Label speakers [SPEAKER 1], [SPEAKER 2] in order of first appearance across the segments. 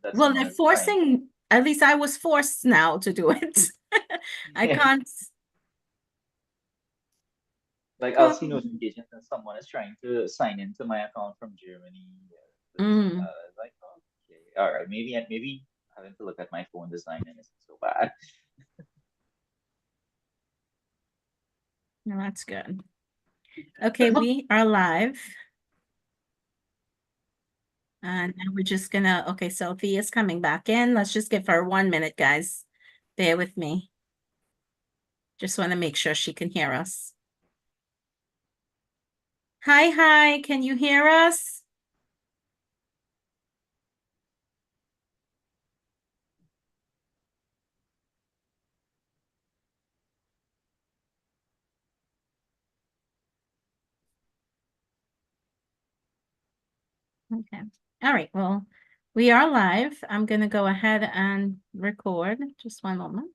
[SPEAKER 1] that
[SPEAKER 2] Well, they're
[SPEAKER 1] someone is trying to,
[SPEAKER 2] forcing, at least I was forced now to do it. I can't.
[SPEAKER 1] like I'll see
[SPEAKER 2] Come.
[SPEAKER 1] notifications and someone is trying to sign into my account from Germany.
[SPEAKER 2] Mm.
[SPEAKER 1] Like, okay, all right, maybe having to look at my phone design and isn't so bad.
[SPEAKER 2] No, that's good. Okay, we are live. And now we're just gonna, okay, Sophia's coming back in. Let's just give her 1 minute, guys. Bear with me. Just want to make sure she can hear us. Hi, can you hear us? Okay. All right. Well, we are live. I'm going to go ahead and record. Just one moment.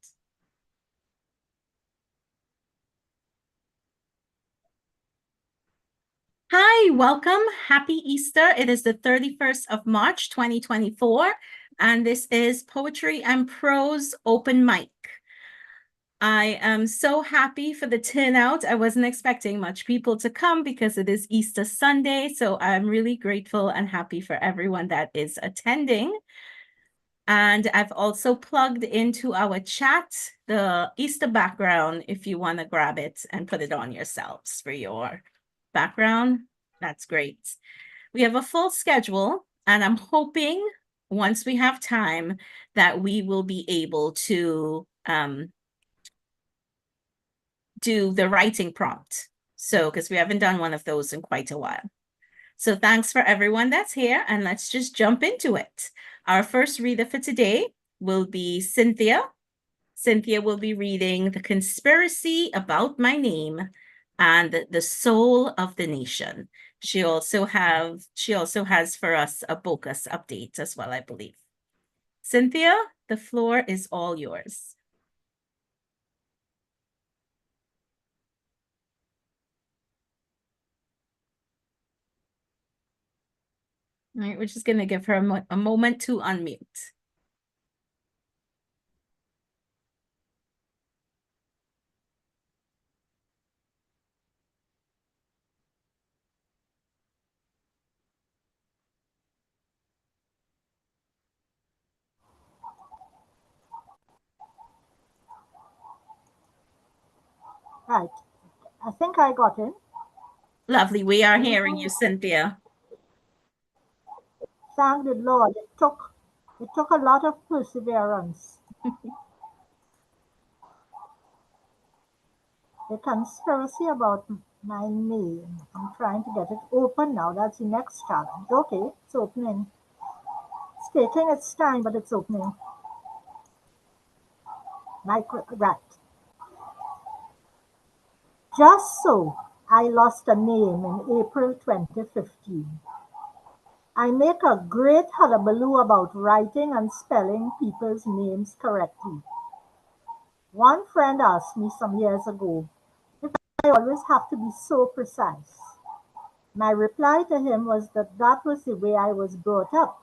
[SPEAKER 2] Hi, welcome. Happy Easter. It is the 31st of March, 2024, and this is Poetry and Prose Open Mic. I am so happy for the turnout. I wasn't expecting much people to come because it is Easter Sunday, so I'm really grateful and happy for everyone that is attending. And I've also plugged into our chat the Easter background if you want to grab it and put it on yourselves for your background. That's great. We have a full schedule, and I'm hoping once we have time that we will be able to do the writing prompt. So, because we haven't done one of those in quite a while. So thanks for everyone that's here, and let's just jump into it. Our first reader for today will be Cynthia. Cynthia will be reading The Conspiracy About My Name and The Soul of the Nation. She also has for us a Bocas update as well, I believe. Cynthia, the floor is all yours. All right, we're just going to give her a moment to unmute.
[SPEAKER 3] Right. I think I got it.
[SPEAKER 2] Lovely. We are hearing you, Cynthia.
[SPEAKER 3] Thank the Lord. It took a lot of perseverance. The conspiracy about my name. I'm trying to get it open now. That's the next challenge. Okay, it's opening. It's taking its time, but it's opening. Right. Just so I lost a name in April 2015. I make a great hullabaloo about writing and spelling people's names correctly. One friend asked me some years ago if I always have to be so precise. My reply to him was that that was the way I was brought up.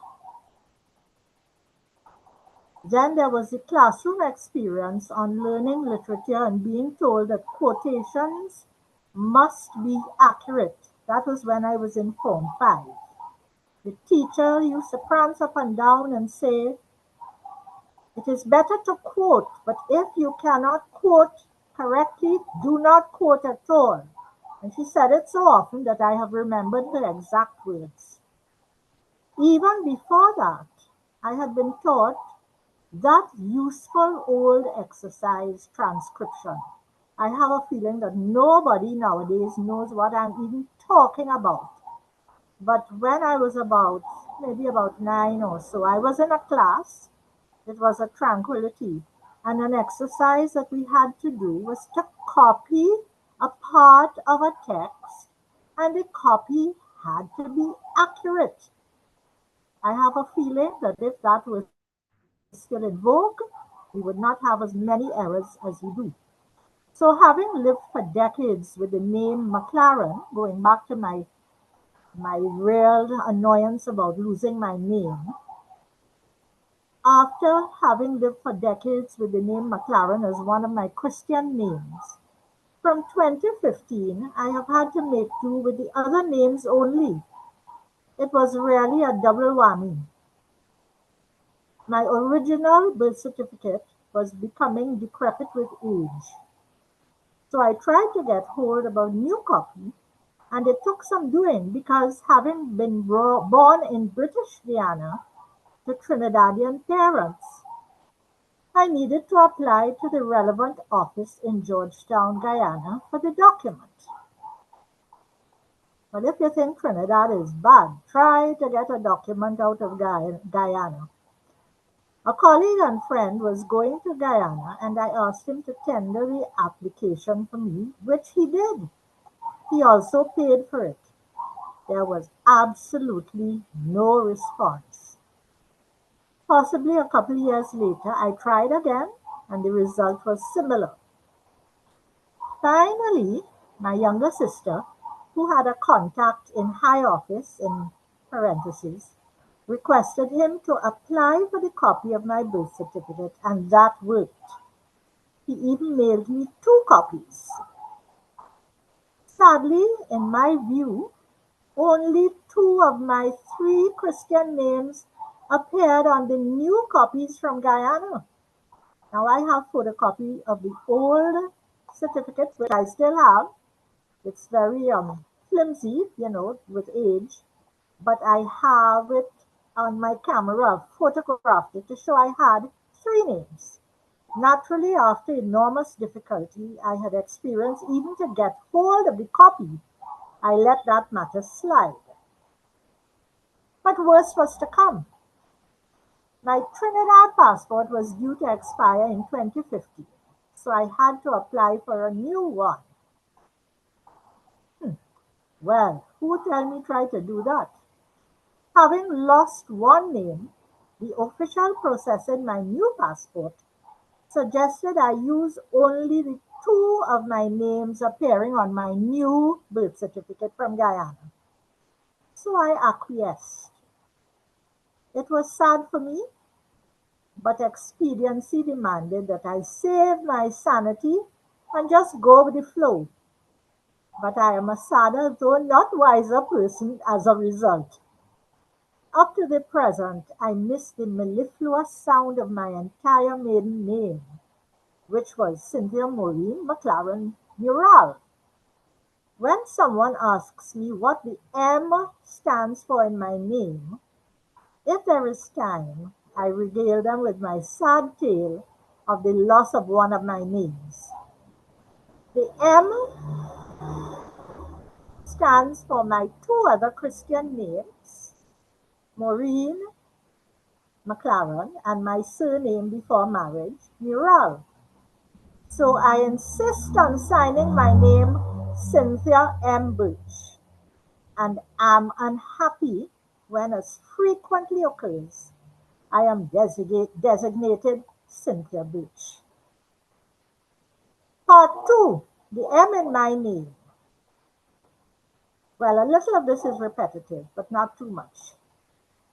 [SPEAKER 3] Then there was the classroom experience on learning literature and being told that quotations must be accurate. That was when I was in Form 5. The teacher used to prance up and down and say, "It is better to quote, but if you cannot quote correctly, do not quote at all." And she said it so often that I have remembered her exact words. Even before that, I had been taught that useful old exercise, transcription. I have a feeling that nobody nowadays knows what I'm even talking about. But when I was maybe about 9 or so, I was in a class. It was a tranquility. And an exercise that we had to do was to copy a part of a text, and the copy had to be accurate. I have a feeling that if that was still in vogue, we would not have as many errors as we do. So, having lived for decades with the name McLaren, going back to my real annoyance about losing my name, After having lived for decades with the name McLaren as one of my Christian names, from 2015 I have had to make do with the other names only. It was really a double whammy. My original birth certificate was becoming decrepit with age, so I tried to get hold of a new copy, and it took some doing because, having been born in British Guiana to Trinidadian parents, I needed to apply to the relevant office in Georgetown, Guyana for the document. But if you think Trinidad is bad, try to get a document out of Guyana. A colleague and friend was going to Guyana, and I asked him to tender the application for me, which he did. He also paid for it. There was absolutely no response. Possibly a couple years later, I tried again, and the result was similar. Finally, my younger sister, who had a contact in high office, in parentheses, requested him to apply for the copy of my birth certificate, and that worked. He even mailed me 2 copies. Sadly, in my view, only 2 of my 3 Christian names appeared on the new copies from Guyana. Now I have photocopy of the old certificate, which I still have. It's very flimsy, with age, but I have it on my camera, photographed it to show I had 3 names. Naturally, after enormous difficulty I had experienced even to get hold of the copy, I let that matter slide. But worse was to come. My Trinidad passport was due to expire in 2050, so I had to apply for a new one. Well, who tell me try to do that? Having lost one name, the official processing my new passport suggested I use only the 2 of my names appearing on my new birth certificate from Guyana. So I acquiesced. It was sad for me, but expediency demanded that I save my sanity and just go with the flow. But I am a sadder, though not wiser person as a result. Up to the present, I miss the mellifluous sound of my entire maiden name, which was Cynthia Maureen McLaren Mural. When someone asks me what the M stands for in my name, if there is time, I regale them with my sad tale of the loss of one of my names. The M stands for my 2 other Christian names, Maureen McLaren, and my surname before marriage, Mural. So I insist on signing my name Cynthia M. Birch, and am unhappy when, as frequently occurs, I am designated Cynthia Birch. Part 2. The M in my name. Well, a little of this is repetitive, but not too much.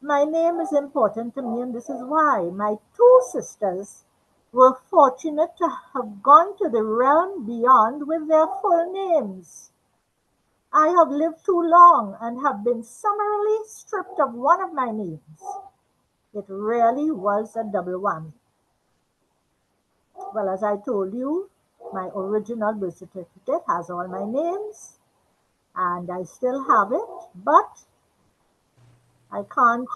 [SPEAKER 3] My name is important to me, and this is why. My 2 sisters were fortunate to have gone to the realm beyond with their full names. I have lived too long and have been summarily stripped of one of my names. It really was a double whammy. Well, as I told you, my original birth certificate has all my names, and I still have it, but I can't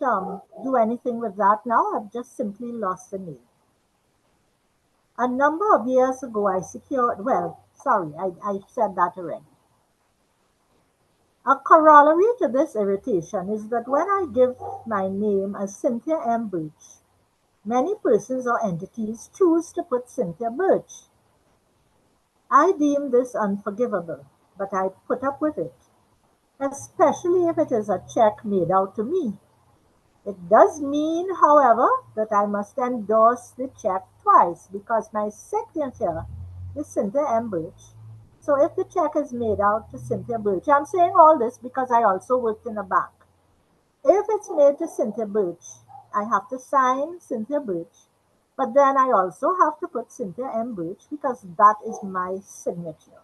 [SPEAKER 3] do anything with that now. I've just simply lost the name. A number of years ago, I secured, well, sorry, I said that already. A corollary to this irritation is that when I give my name as Cynthia M. Birch, many persons or entities choose to put Cynthia Birch. I deem this unforgivable, but I put up with it, especially if it is a check made out to me. It does mean, however, that I must endorse the check twice because my signature is Cynthia M. Birch. So if the check is made out to Cynthia Birch, I'm saying all this because I also worked in a bank. If it's made to Cynthia Birch I have to sign Cynthia Birch, but then I also have to put Cynthia M. Birch because that is my signature.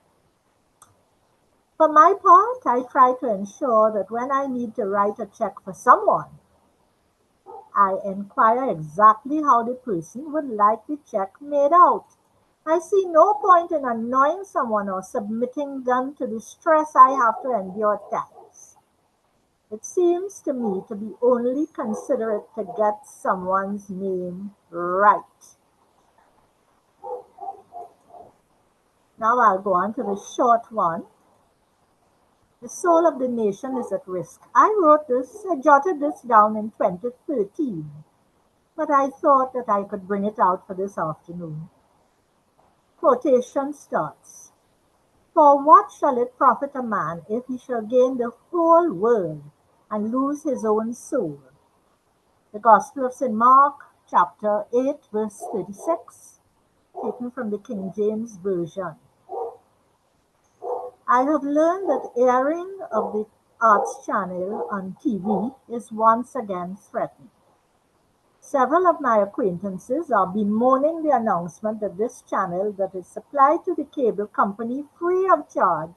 [SPEAKER 3] For my part, I try to ensure that when I need to write a check for someone, I inquire exactly how the person would like the check made out. I see no point in annoying someone or submitting them to the stress I have to endure at times. It seems to me to be only considerate to get someone's name right. Now I'll go on to the short one. The soul of the nation is at risk. I jotted this down in 2013, but I thought that I could bring it out for this afternoon. Quotation starts. For what shall it profit a man if he shall gain the whole world and lose his own soul? The Gospel of St. Mark, chapter 8, verse 36, taken from the King James Version. I have learned that airing of the arts channel on TV is once again threatened. Several of my acquaintances are bemoaning the announcement that this channel that is supplied to the cable company free of charge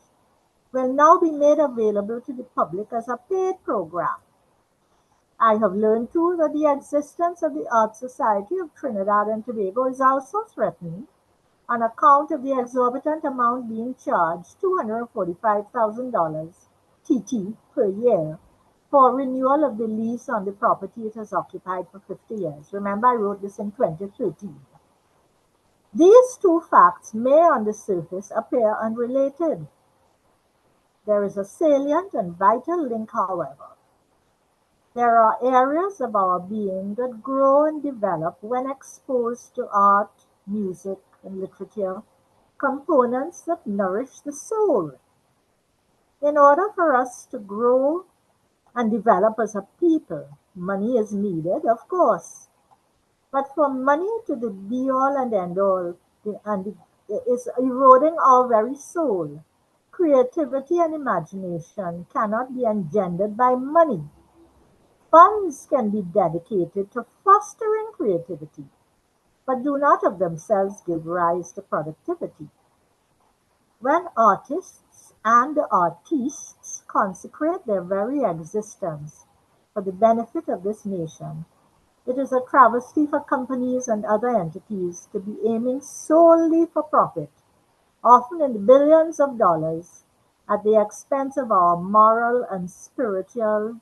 [SPEAKER 3] will now be made available to the public as a paid program. I have learned too that the existence of the Art Society of Trinidad and Tobago is also threatened on account of the exorbitant amount being charged $245,000 TT per year for renewal of the lease on the property it has occupied for 50 years. Remember, I wrote this in 2013. These two facts may on the surface appear unrelated. There is a salient and vital link, however. There are areas of our being that grow and develop when exposed to art, music, and literature, components that nourish the soul. In order for us to grow and develop as a people, money is needed, of course. But for money to the be all and end all and is eroding our very soul, creativity and imagination cannot be engendered by money. Funds can be dedicated to fostering creativity, but do not of themselves give rise to productivity. When artists and artistes consecrate their very existence for the benefit of this nation, it is a travesty for companies and other entities to be aiming solely for profit, often in the billions of dollars, at the expense of our moral and spiritual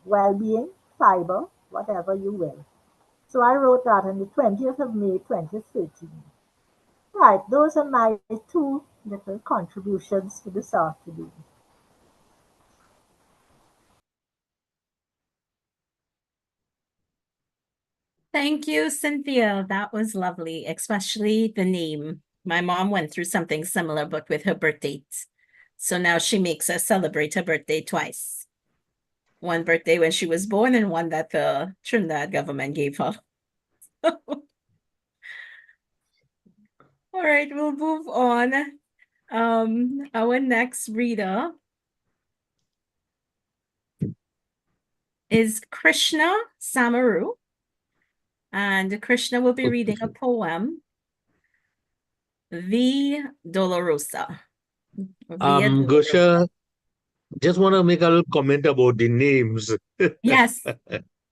[SPEAKER 3] well-being, fiber, whatever you will. So I wrote that on the 20th of May, 2013. Right, those are my two little contributions to this afternoon.
[SPEAKER 2] Thank you, Cynthia. That was lovely, especially the name. My mom went through something similar, but with her birthday. So now she makes us celebrate her birthday twice. One birthday when she was born and one that the Trinidad government gave her. All right, we'll move on. Our next reader is Krishna Samaru. And Krishna will be reading a poem, Via Dolorosa.
[SPEAKER 4] Gosha, just want to make a little comment about the names.
[SPEAKER 2] Yes,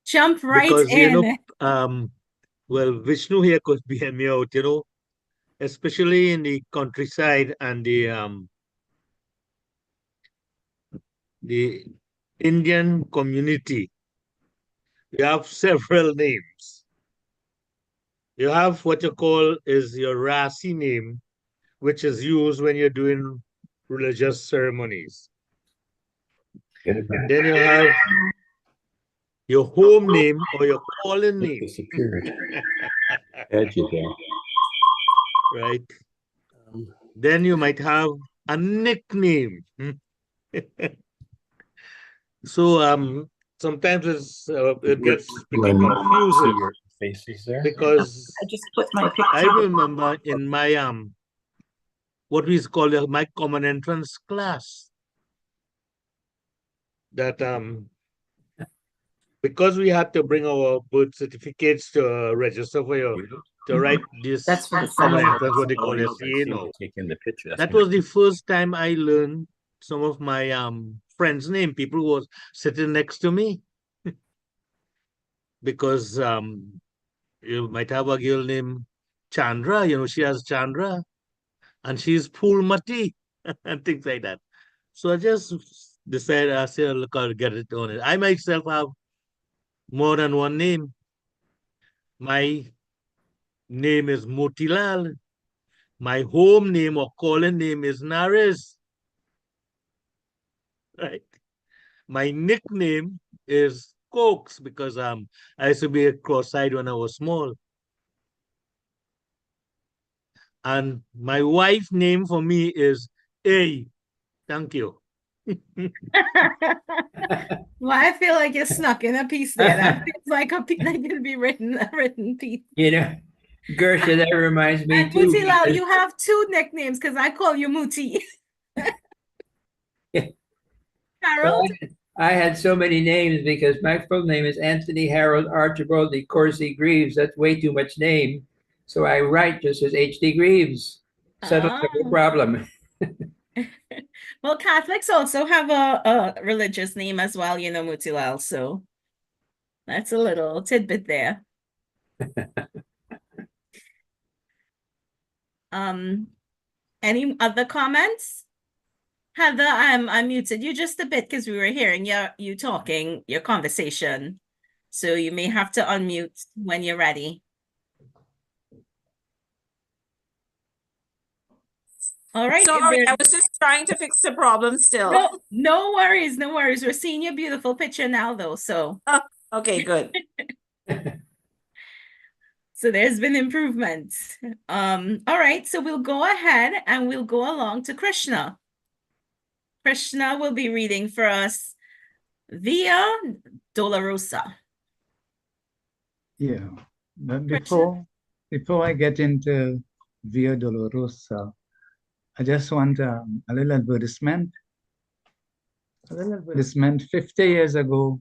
[SPEAKER 2] jump right
[SPEAKER 4] Because,
[SPEAKER 2] in.
[SPEAKER 4] well, Vishnu here could be me out, especially in the countryside and the Indian community. You have several names. You have what you call is your Rasi name, which is used when you're doing religious ceremonies. Then you have your home name or your calling name.
[SPEAKER 5] Disappeared. Had you there.
[SPEAKER 4] Right. Then you might have a nickname. So sometimes it gets pretty confusing
[SPEAKER 5] Your faces there.
[SPEAKER 4] because
[SPEAKER 6] I just put my picture.
[SPEAKER 4] I remember in my what we call my common entrance class that because we had to bring our birth certificates to register for your to write this
[SPEAKER 6] That's for the
[SPEAKER 4] comment.
[SPEAKER 6] seminar.
[SPEAKER 4] That's what they call it. You know. That was the first time I learned some of my friends' name. People who was sitting next to me. Because you might have a girl named Chandra, she has Chandra, and she's Pulmati and things like that. So I just decided, I said, look, I'll get it on it. I myself have more than one name. My name is Motilal. My home name or calling name is Naris. Right. My nickname is Cokes because I used to be cross-eyed when I was small. And my wife name for me is A. Thank you.
[SPEAKER 2] Well, I feel like you snuck in a piece there. That feels like a piece that can be a written piece.
[SPEAKER 6] Gersha, that reminds me
[SPEAKER 2] And
[SPEAKER 6] too.
[SPEAKER 2] Mutilal,
[SPEAKER 6] because-
[SPEAKER 2] you have two nicknames because I call you Muti. Harold?
[SPEAKER 6] I had so many names because my full name is Anthony Harold Archibald de Courcy Greaves. That's way too much name. So I write just as H.D. Greaves. Settles the problem.
[SPEAKER 2] Well, Catholics also have a religious name as well, Mutilal. So that's a little tidbit there. Any other comments? Heather, I muted you just a bit because we were hearing you talking, your conversation. So you may have to unmute when you're ready. All right.
[SPEAKER 7] Sorry, I was just trying to fix the problem still.
[SPEAKER 2] No worries, no worries. We're seeing your beautiful picture now, though. So
[SPEAKER 7] Okay, good.
[SPEAKER 2] So there's been improvements. All right, so we'll go ahead and we'll go along to Krishna. Krishna will be reading for us Via Dolorosa.
[SPEAKER 8] Yeah, but before I get into Via Dolorosa, I just want a little advertisement. 50 years ago,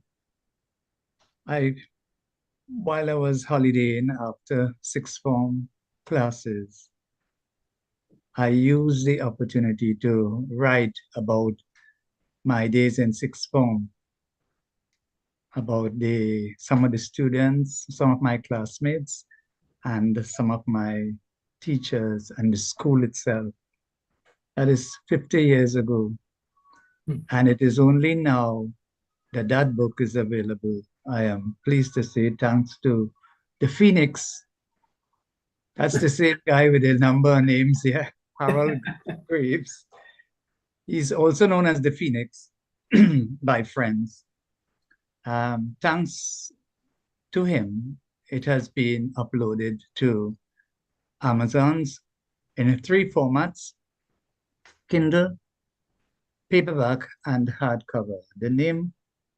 [SPEAKER 8] while I was holidaying after sixth form classes, I used the opportunity to write about my days in sixth form, about some of the students, some of my classmates, and some of my teachers and the school itself. That is 50 years ago. And it is only now that that book is available. I am pleased to say, thanks to the Phoenix. That's the same guy with a number of names here, Harold Graves. He's also known as the Phoenix by friends. Thanks to him, it has been uploaded to Amazon's in 3 formats: Kindle, paperback, and hardcover. The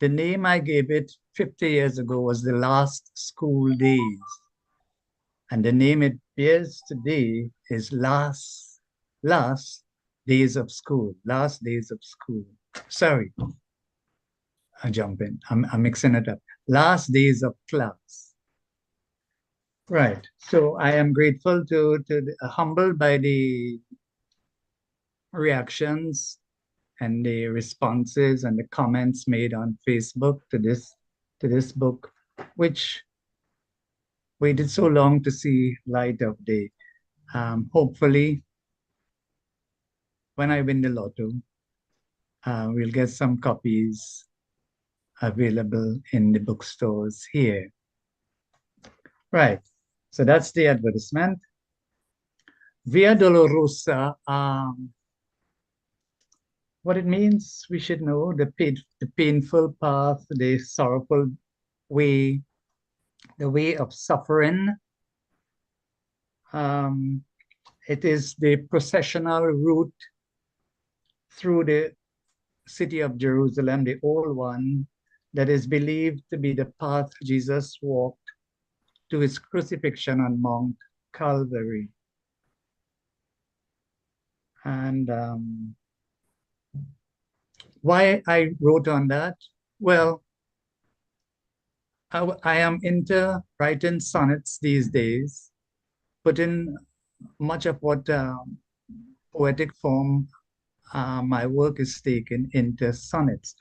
[SPEAKER 8] name I gave it 50 years ago was The Last School Days. And the name it bears today is Last Days of School. Last Days of School. Sorry, I jump in. I'm mixing it up. Last Days of Class. Right. So I am grateful humbled by the reactions and the responses and the comments made on Facebook to this book, which waited so long to see light of day. Hopefully, when I win the lotto, we'll get some copies available in the bookstores here. Right. So that's the advertisement. Via Dolorosa, what it means, we should know: the painful path, the sorrowful way, the way of suffering. It is the processional route through the city of Jerusalem, the old one, that is believed to be the path Jesus walked to his crucifixion on Mount Calvary. And why I wrote on that? Well, I am into writing sonnets these days, putting much of what poetic form my work is taken into sonnets.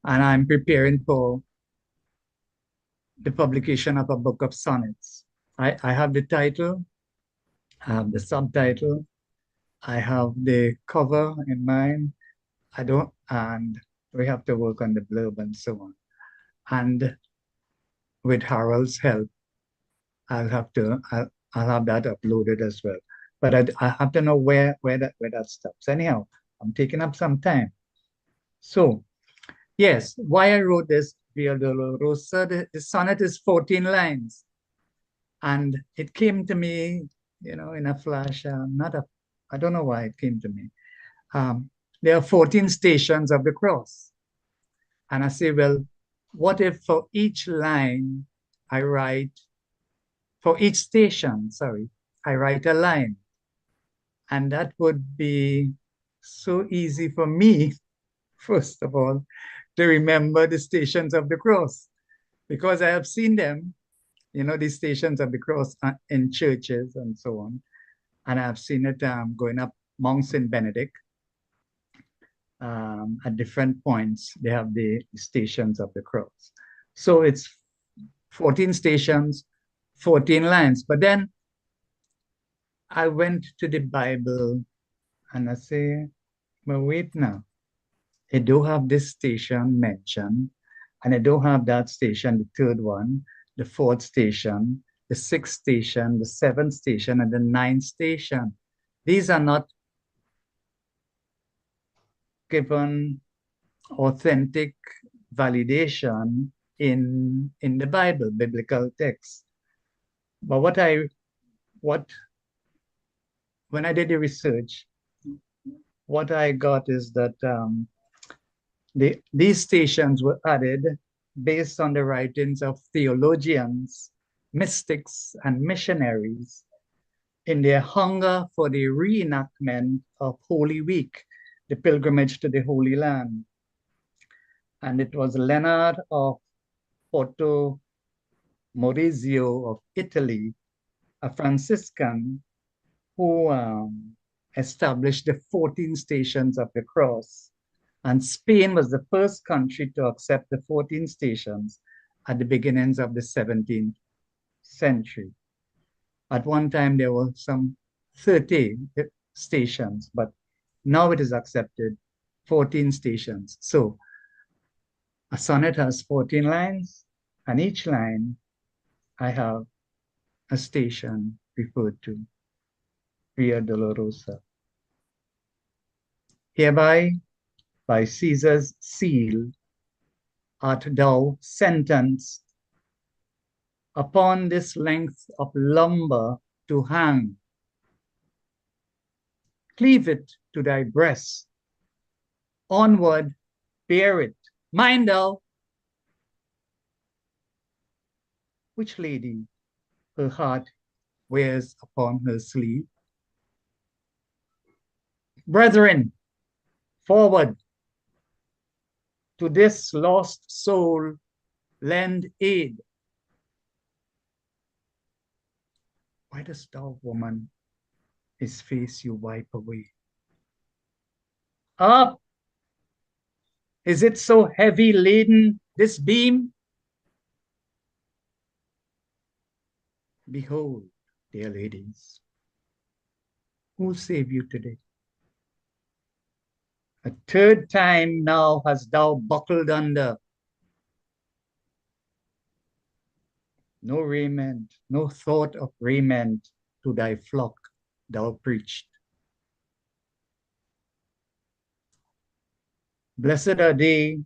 [SPEAKER 8] And I'm preparing for the publication of a book of sonnets. I have the title, I have the subtitle, I have the cover in mind. And we have to work on the blurb and so on. And with Harold's help, I'll have that uploaded as well. But I have to know where that stops. Anyhow, I'm taking up some time. So, yes, why I wrote this Via Dolorosa, the sonnet is 14 lines. And it came to me, in a flash, I don't know why it came to me. There are 14 stations of the cross. And I say, well, what if for each line for each station, I write a line. And that would be so easy for me, first of all, to remember the stations of the cross, because I have seen them, the stations of the cross in churches and so on. And I've seen it going up Mount St. Benedict. At different points, they have the stations of the cross. So it's 14 stations, 14 lines. But then I went to the Bible and I say, well, wait now. They do have this station mentioned, and they don't have that station, the third one, the fourth station, the sixth station, the seventh station, and the ninth station. These are not given authentic validation in the Bible, biblical text. But when I did the research, what I got is that these stations were added based on the writings of theologians, mystics, and missionaries in their hunger for the reenactment of Holy Week, the pilgrimage to the Holy Land. And it was Leonard of Porto Maurizio of Italy, a Franciscan, who established the 14 stations of the cross. And Spain was the first country to accept the 14 stations at the beginnings of the 17th century. At one time, there were some 30 stations, but now it is accepted 14 stations. So a sonnet has 14 lines, and each line I have a station referred to, Via Dolorosa. Hereby, by Caesar's seal, art thou sentenced upon this length of lumber to hang. Cleave it to thy breast, onward bear it. Mind thou, which lady her heart wears upon her sleeve. Brethren, forward, to this lost soul lend aid. Why dost thou, woman, his face you wipe away? Up! Is it so heavy laden, this beam? Behold, dear ladies, who'll save you today? A third time now hast thou buckled under. No raiment, no thought of raiment to thy flock thou preached. Blessed are they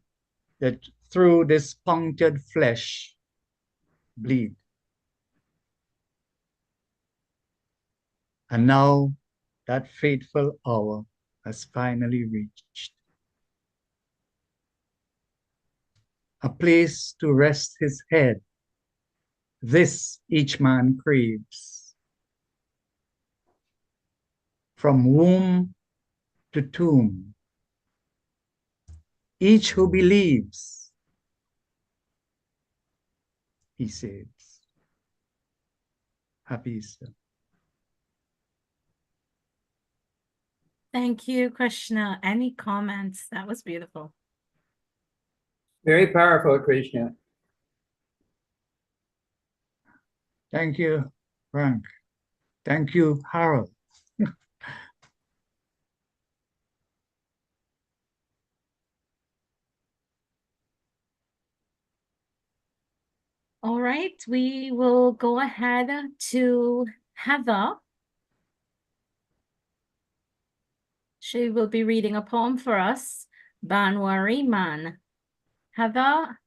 [SPEAKER 8] that through this punctured flesh bleed. And now that fateful hour has finally reached. A place to rest his head, this each man craves. From womb to tomb, each who believes he saves. Happy Easter.
[SPEAKER 2] Thank you, Krishna. Any comments? That was beautiful.
[SPEAKER 6] Very powerful, Krishna.
[SPEAKER 8] Thank you, Frank. Thank you, Harold.
[SPEAKER 2] All right, we will go ahead to Heather. She will be reading a poem for us, Banwari Man. Heather?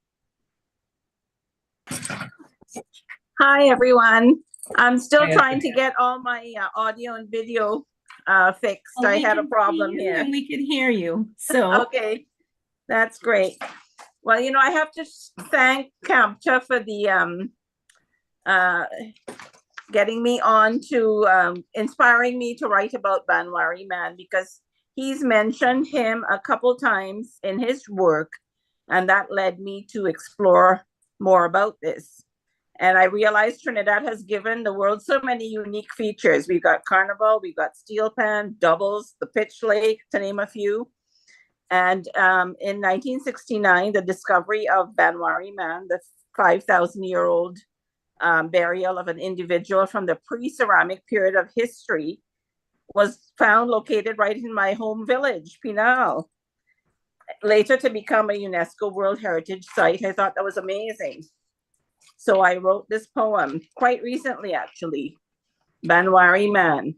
[SPEAKER 7] Hi, everyone. I'm still
[SPEAKER 6] Hi,
[SPEAKER 7] trying to get all my audio and video fixed.
[SPEAKER 2] Oh,
[SPEAKER 7] I
[SPEAKER 2] we
[SPEAKER 7] had a
[SPEAKER 2] can see
[SPEAKER 7] problem
[SPEAKER 2] you
[SPEAKER 7] here.
[SPEAKER 2] and we can hear you. So,
[SPEAKER 7] Okay, that's great. Well, you know, I have to thank CAPTCHA for the getting me on to inspiring me to write about Banwari Man, because he's mentioned him a couple times in his work, and that led me to explore more about this. And I realized Trinidad has given the world so many unique features. We've got Carnival, we've got Steel Pan, Doubles, the Pitch Lake, to name a few. And in 1969, the discovery of Banwari Man, the 5,000-year-old burial of an individual from the pre-ceramic period of history, was found located right in my home village, Pinal. Later to become a UNESCO World Heritage Site. I thought that was amazing. So I wrote this poem quite recently, actually, Banwari Man.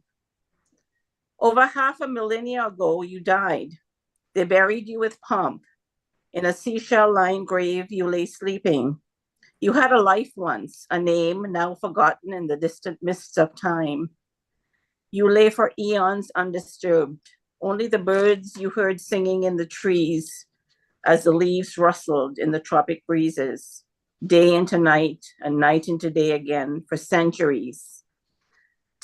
[SPEAKER 7] Over half a millennia ago, you died. They buried you with pomp. In a seashell-lined grave, you lay sleeping. You had a life once, a name now forgotten in the distant mists of time. You lay for eons undisturbed. Only the birds you heard singing in the trees as the leaves rustled in the tropic breezes, day into night and night into day again for centuries.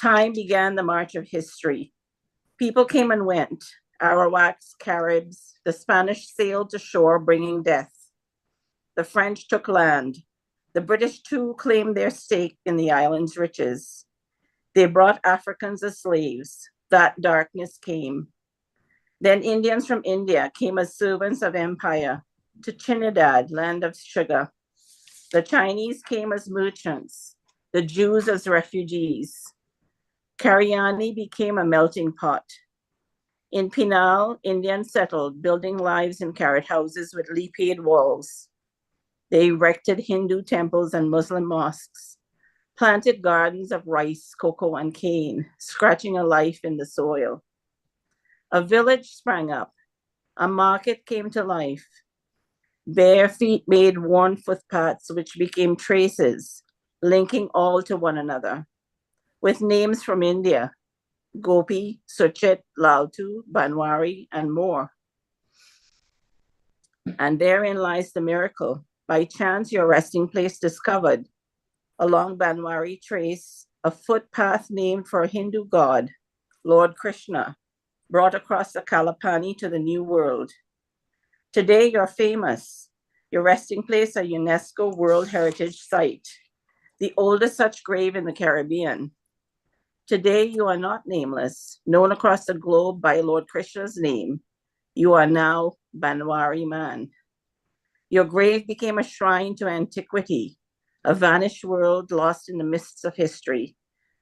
[SPEAKER 7] Time began the march of history. People came and went, Arawaks, Caribs. The Spanish sailed to shore bringing death. The French took land. The British too claimed their stake in the island's riches. They brought Africans as slaves. That darkness came. Then Indians from India came as servants of empire to Trinidad, land of sugar. The Chinese came as merchants, the Jews as refugees. Karyani became a melting pot. In Pinal, Indians settled, building lives in carrot houses with leaf-paid walls. They erected Hindu temples and Muslim mosques, planted gardens of rice, cocoa, and cane, scratching a life in the soil. A village sprang up. A market came to life. Bare feet made worn footpaths, which became traces, linking all to one another, with names from India, Gopi, Suchit, Lautu, Banwari, and more. And therein lies the miracle. By chance, your resting place discovered. Along Banwari trace, a footpath named for a Hindu god, Lord Krishna, brought across the Kalapani to the New World. Today, you're famous. Your resting place, a UNESCO World Heritage Site, the oldest such grave in the Caribbean. Today, you are not nameless, known across the globe by Lord Krishna's name. You are now Banwari Man. Your grave became a shrine to antiquity, a vanished world lost in the mists of history.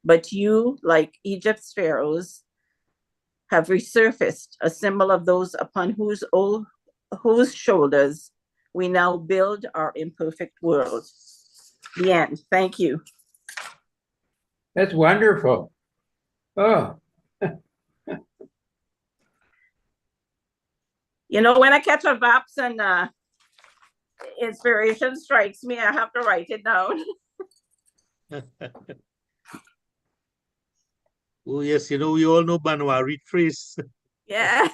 [SPEAKER 7] But you, like Egypt's pharaohs, have resurfaced, a symbol of those upon whose shoulders we now build our imperfect world. The end. Thank you.
[SPEAKER 6] That's wonderful. Oh,
[SPEAKER 7] You know, when I catch a VAPS and inspiration strikes me, I have to write it down.
[SPEAKER 4] Oh, yes, you know, we all know Banwari Trace.
[SPEAKER 7] Yeah.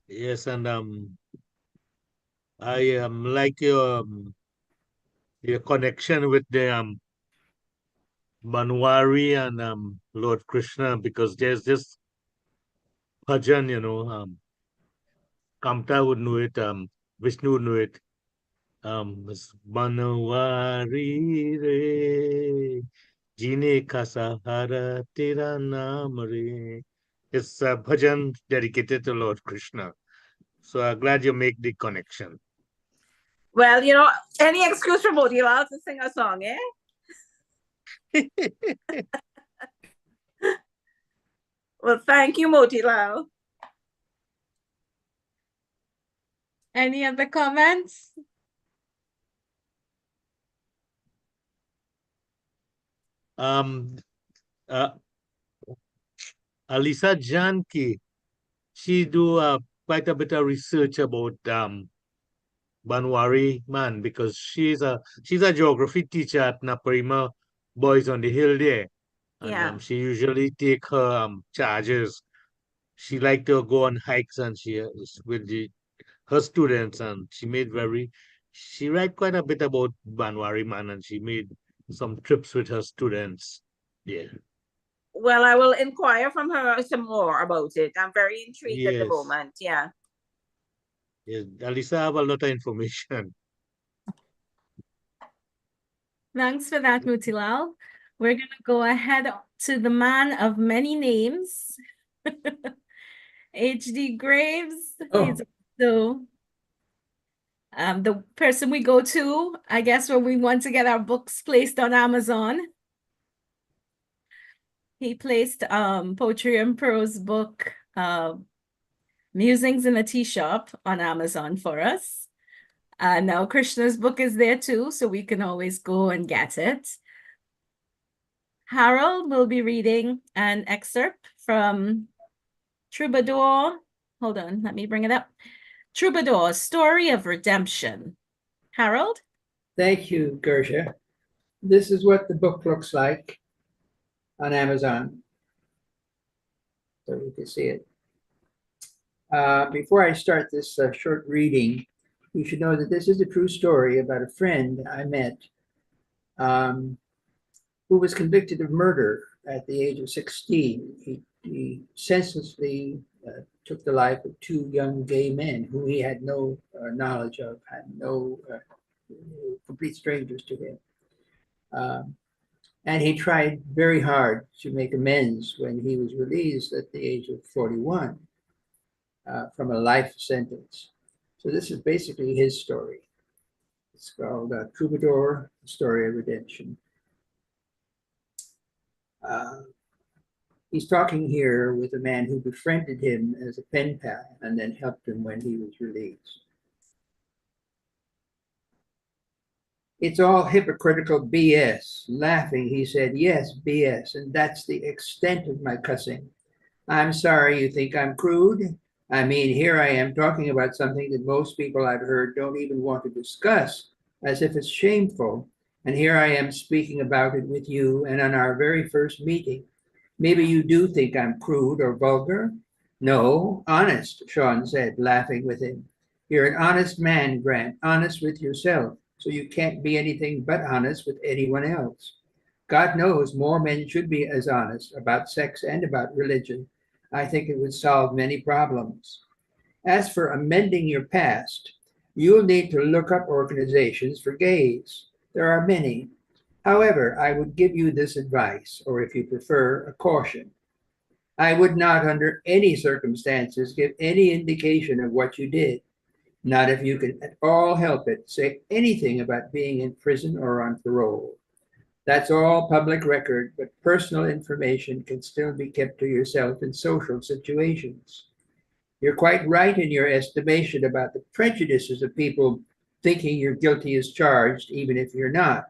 [SPEAKER 4] Yes, and I like your connection with the Banwari and Lord Krishna, because there's this bhajan, you know, Kamta would know it, Vishnu would know it. Banwari re, Jine ka sahara tera naam re. It's a bhajan dedicated to Lord Krishna. So I'm glad you make the connection.
[SPEAKER 7] Well, you know, any excuse for Motilal to sing a song, eh? Well, thank you, Motilal.
[SPEAKER 2] Any other comments?
[SPEAKER 4] Uh, Alisa Janki, she do quite a bit of research about Banwari man because she's a geography teacher at Naparima Boys on the Hill there, and
[SPEAKER 7] Yeah.
[SPEAKER 4] she usually take her charges. She like to go on hikes and she with her students, and she write quite a bit about Banwari man, and she made some trips with her students. Yeah.
[SPEAKER 7] Well, I will inquire from her some more about it. I'm very intrigued at the
[SPEAKER 4] Yes.
[SPEAKER 7] moment. Yeah.
[SPEAKER 4] Yes. Alisa have a lot of information.
[SPEAKER 2] Thanks for that, Motilal. We're going to go ahead to the man of many names, H.D. Graves.
[SPEAKER 6] Oh.
[SPEAKER 2] He's also the person we go to, I guess, when we want to get our books placed on Amazon. He placed Poetry and Prose book, Musings in a Tea Shop on Amazon for us. Now Krishna's book is there too, so we can always go and get it. Harold will be reading an excerpt from Troubadour. Hold on, let me bring it up. Troubadour, Story of Redemption. Harold?
[SPEAKER 6] Thank you, Gersha. This is what the book looks like on Amazon. So you can see it. Before I start this short reading, you should know that this is a true story about a friend I met who was convicted of murder at the age of 16. He senselessly took the life of two young gay men who he had no knowledge of, had no complete strangers to him. And he tried very hard to make amends when he was released at the age of 41 from a life sentence. So this is basically his story. It's called Troubadour, The Story of Redemption. He's talking here with a man who befriended him as a pen pal and then helped him when he was released. It's all hypocritical BS. Laughing, he said, yes, BS, and that's the extent of my cussing. I'm sorry you think I'm crude. I mean, here I am talking about something that most people I've heard don't even want to discuss, as if it's shameful. And here I am speaking about it with you and on our very first meeting. Maybe you do think I'm crude or vulgar? No, honest, Sean said, laughing with him. You're an honest man, Grant, honest with yourself, so you can't be anything but honest with anyone else. God knows more men should be as honest about sex and about religion. I think it would solve many problems. As for amending your past, you'll need to look up organizations for gays. There are many. However, I would give you this advice, or if you prefer, a caution. I would not under any circumstances give any indication of what you did. Not if you can at all help it, say anything about being in prison or on parole. That's all public record, but personal information can still be kept to yourself in social situations. You're quite right in your estimation about the prejudices of people thinking you're guilty as charged, even if you're not.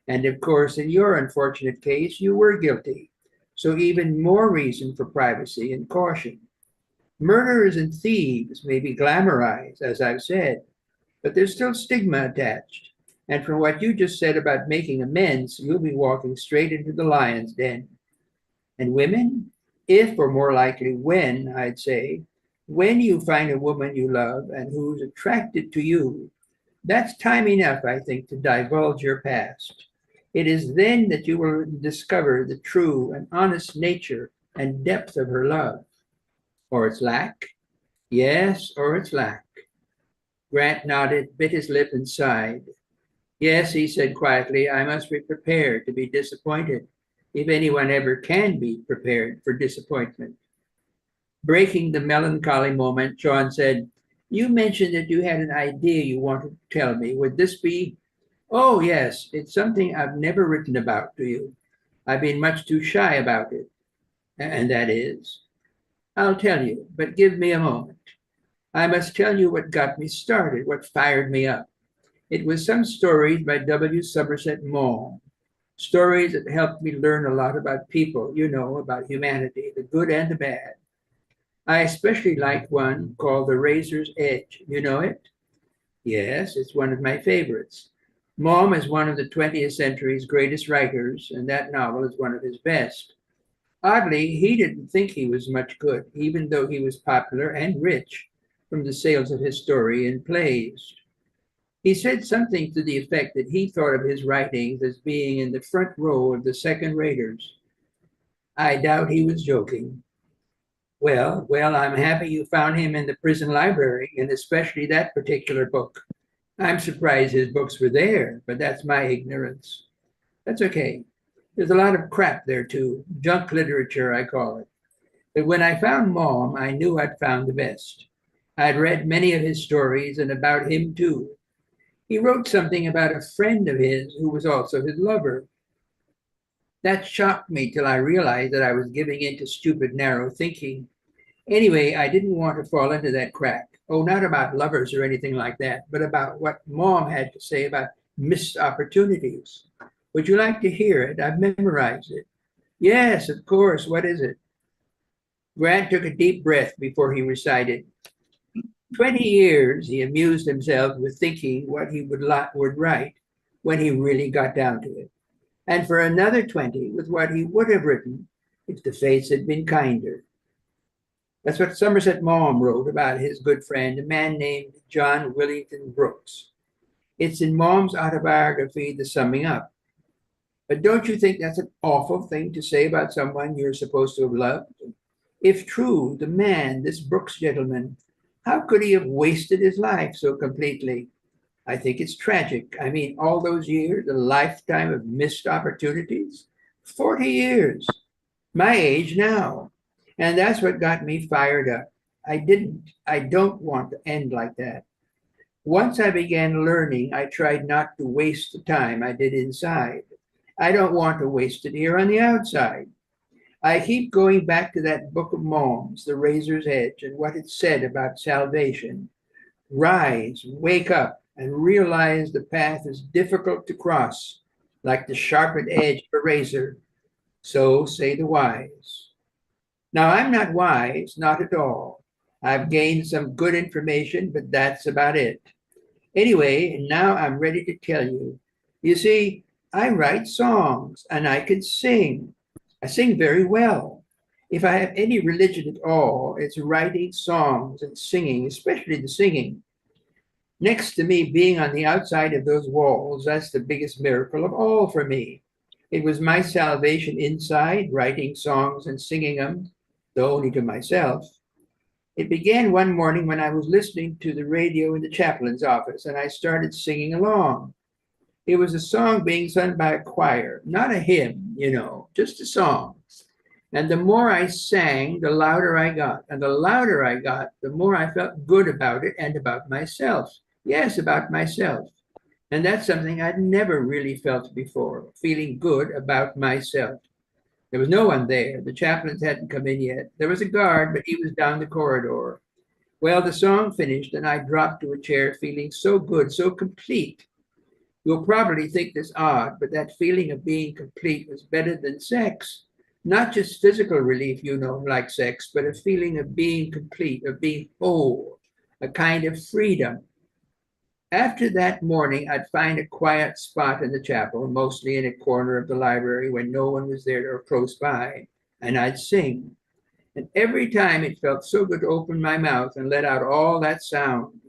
[SPEAKER 6] And of course, in your unfortunate case, you were guilty. So even more reason for privacy and caution. Murderers and thieves may be glamorized, as I've said, but there's still stigma attached. And from what you just said about making amends, you'll be walking straight into the lion's den. And women, if or more likely when, I'd say, when you find a woman you love and who's attracted to you, that's time enough, I think, to divulge your past. It is then that you will discover the true and honest nature and depth of her love, or its lack. Yes, or its lack. Grant nodded, bit his lip, and sighed. Yes, he said quietly, I must be prepared to be disappointed, if anyone ever can be prepared for disappointment. Breaking the melancholy moment, John said, You mentioned that you had an idea you wanted to tell me. Would this be? Oh, yes, it's something I've never written about to you. I've been much too shy about it. And that is? I'll tell you, but give me a moment. I must tell you what got me started, what fired me up. It was some stories by W. Somerset Maugham, stories that helped me learn a lot about people, about humanity, the good and the bad. I especially like one called The Razor's Edge. You know it? Yes, it's one of my favorites. Maugham is one of the 20th century's greatest writers, and that novel is one of his best. Oddly, he didn't think he was much good, even though he was popular and rich from the sales of his story in plays. He said something to the effect that he thought of his writings as being in the front row of the second raters. I doubt he was joking. Well, I'm happy you found him in the prison library, and especially that particular book. I'm surprised his books were there, but that's my ignorance. That's okay. There's a lot of crap there too, junk literature, I call it. But when I found Maugham, I knew I'd found the best. I'd read many of his stories and about him too. He wrote something about a friend of his who was also his lover. That shocked me till I realized that I was giving in to stupid, narrow thinking. Anyway, I didn't want to fall into that crack. Oh, not about lovers or anything like that, but about what Mom had to say about missed opportunities. Would you like to hear it? I've memorized it. Yes, of course. What is it? Grant took a deep breath before he recited. 20 years he amused himself with thinking what he would write when he really got down to it. And for another 20 with what he would have written if the fates had been kinder. That's what Somerset Maugham wrote about his good friend, a man named John Willington Brooks. It's in Maugham's autobiography, The Summing Up. But don't you think that's an awful thing to say about someone you're supposed to have loved? If true, the man, this Brooks gentleman, how could he have wasted his life so completely? I think it's tragic. I mean, all those years, a lifetime of missed opportunities. 40 years, my age now. And that's what got me fired up. I don't want to end like that. Once I began learning, I tried not to waste the time I did inside. I don't want to waste it here on the outside. I keep going back to that book of Maugham's, The Razor's Edge, and what it said about salvation. Rise, wake up, and realize the path is difficult to cross, like the sharpened edge of a razor. So say the wise. Now, I'm not wise, not at all. I've gained some good information, but that's about it. Anyway, now I'm ready to tell you. You see, I write songs and I can sing. I sing very well. If I have any religion at all, it's writing songs and singing, especially the singing. Next to me being on the outside of those walls, that's the biggest miracle of all for me. It was my salvation inside, writing songs and singing them, though only to myself. It began one morning when I was listening to the radio in the chaplain's office, and I started singing along. It was a song being sung by a choir, not a hymn, just a song. And the more I sang, the louder I got. And the louder I got, the more I felt good about it and about myself. Yes, about myself. And that's something I'd never really felt before, feeling good about myself. There was no one there. The chaplains hadn't come in yet. There was a guard, but he was down the corridor. Well, the song finished, and I dropped to a chair feeling so good, so complete. You'll probably think this odd, but that feeling of being complete was better than sex. Not just physical relief, like sex, but a feeling of being complete, of being whole, a kind of freedom. After that morning, I'd find a quiet spot in the chapel, mostly in a corner of the library when no one was there or close by, and I'd sing. And every time it felt so good to open my mouth and let out all that sound.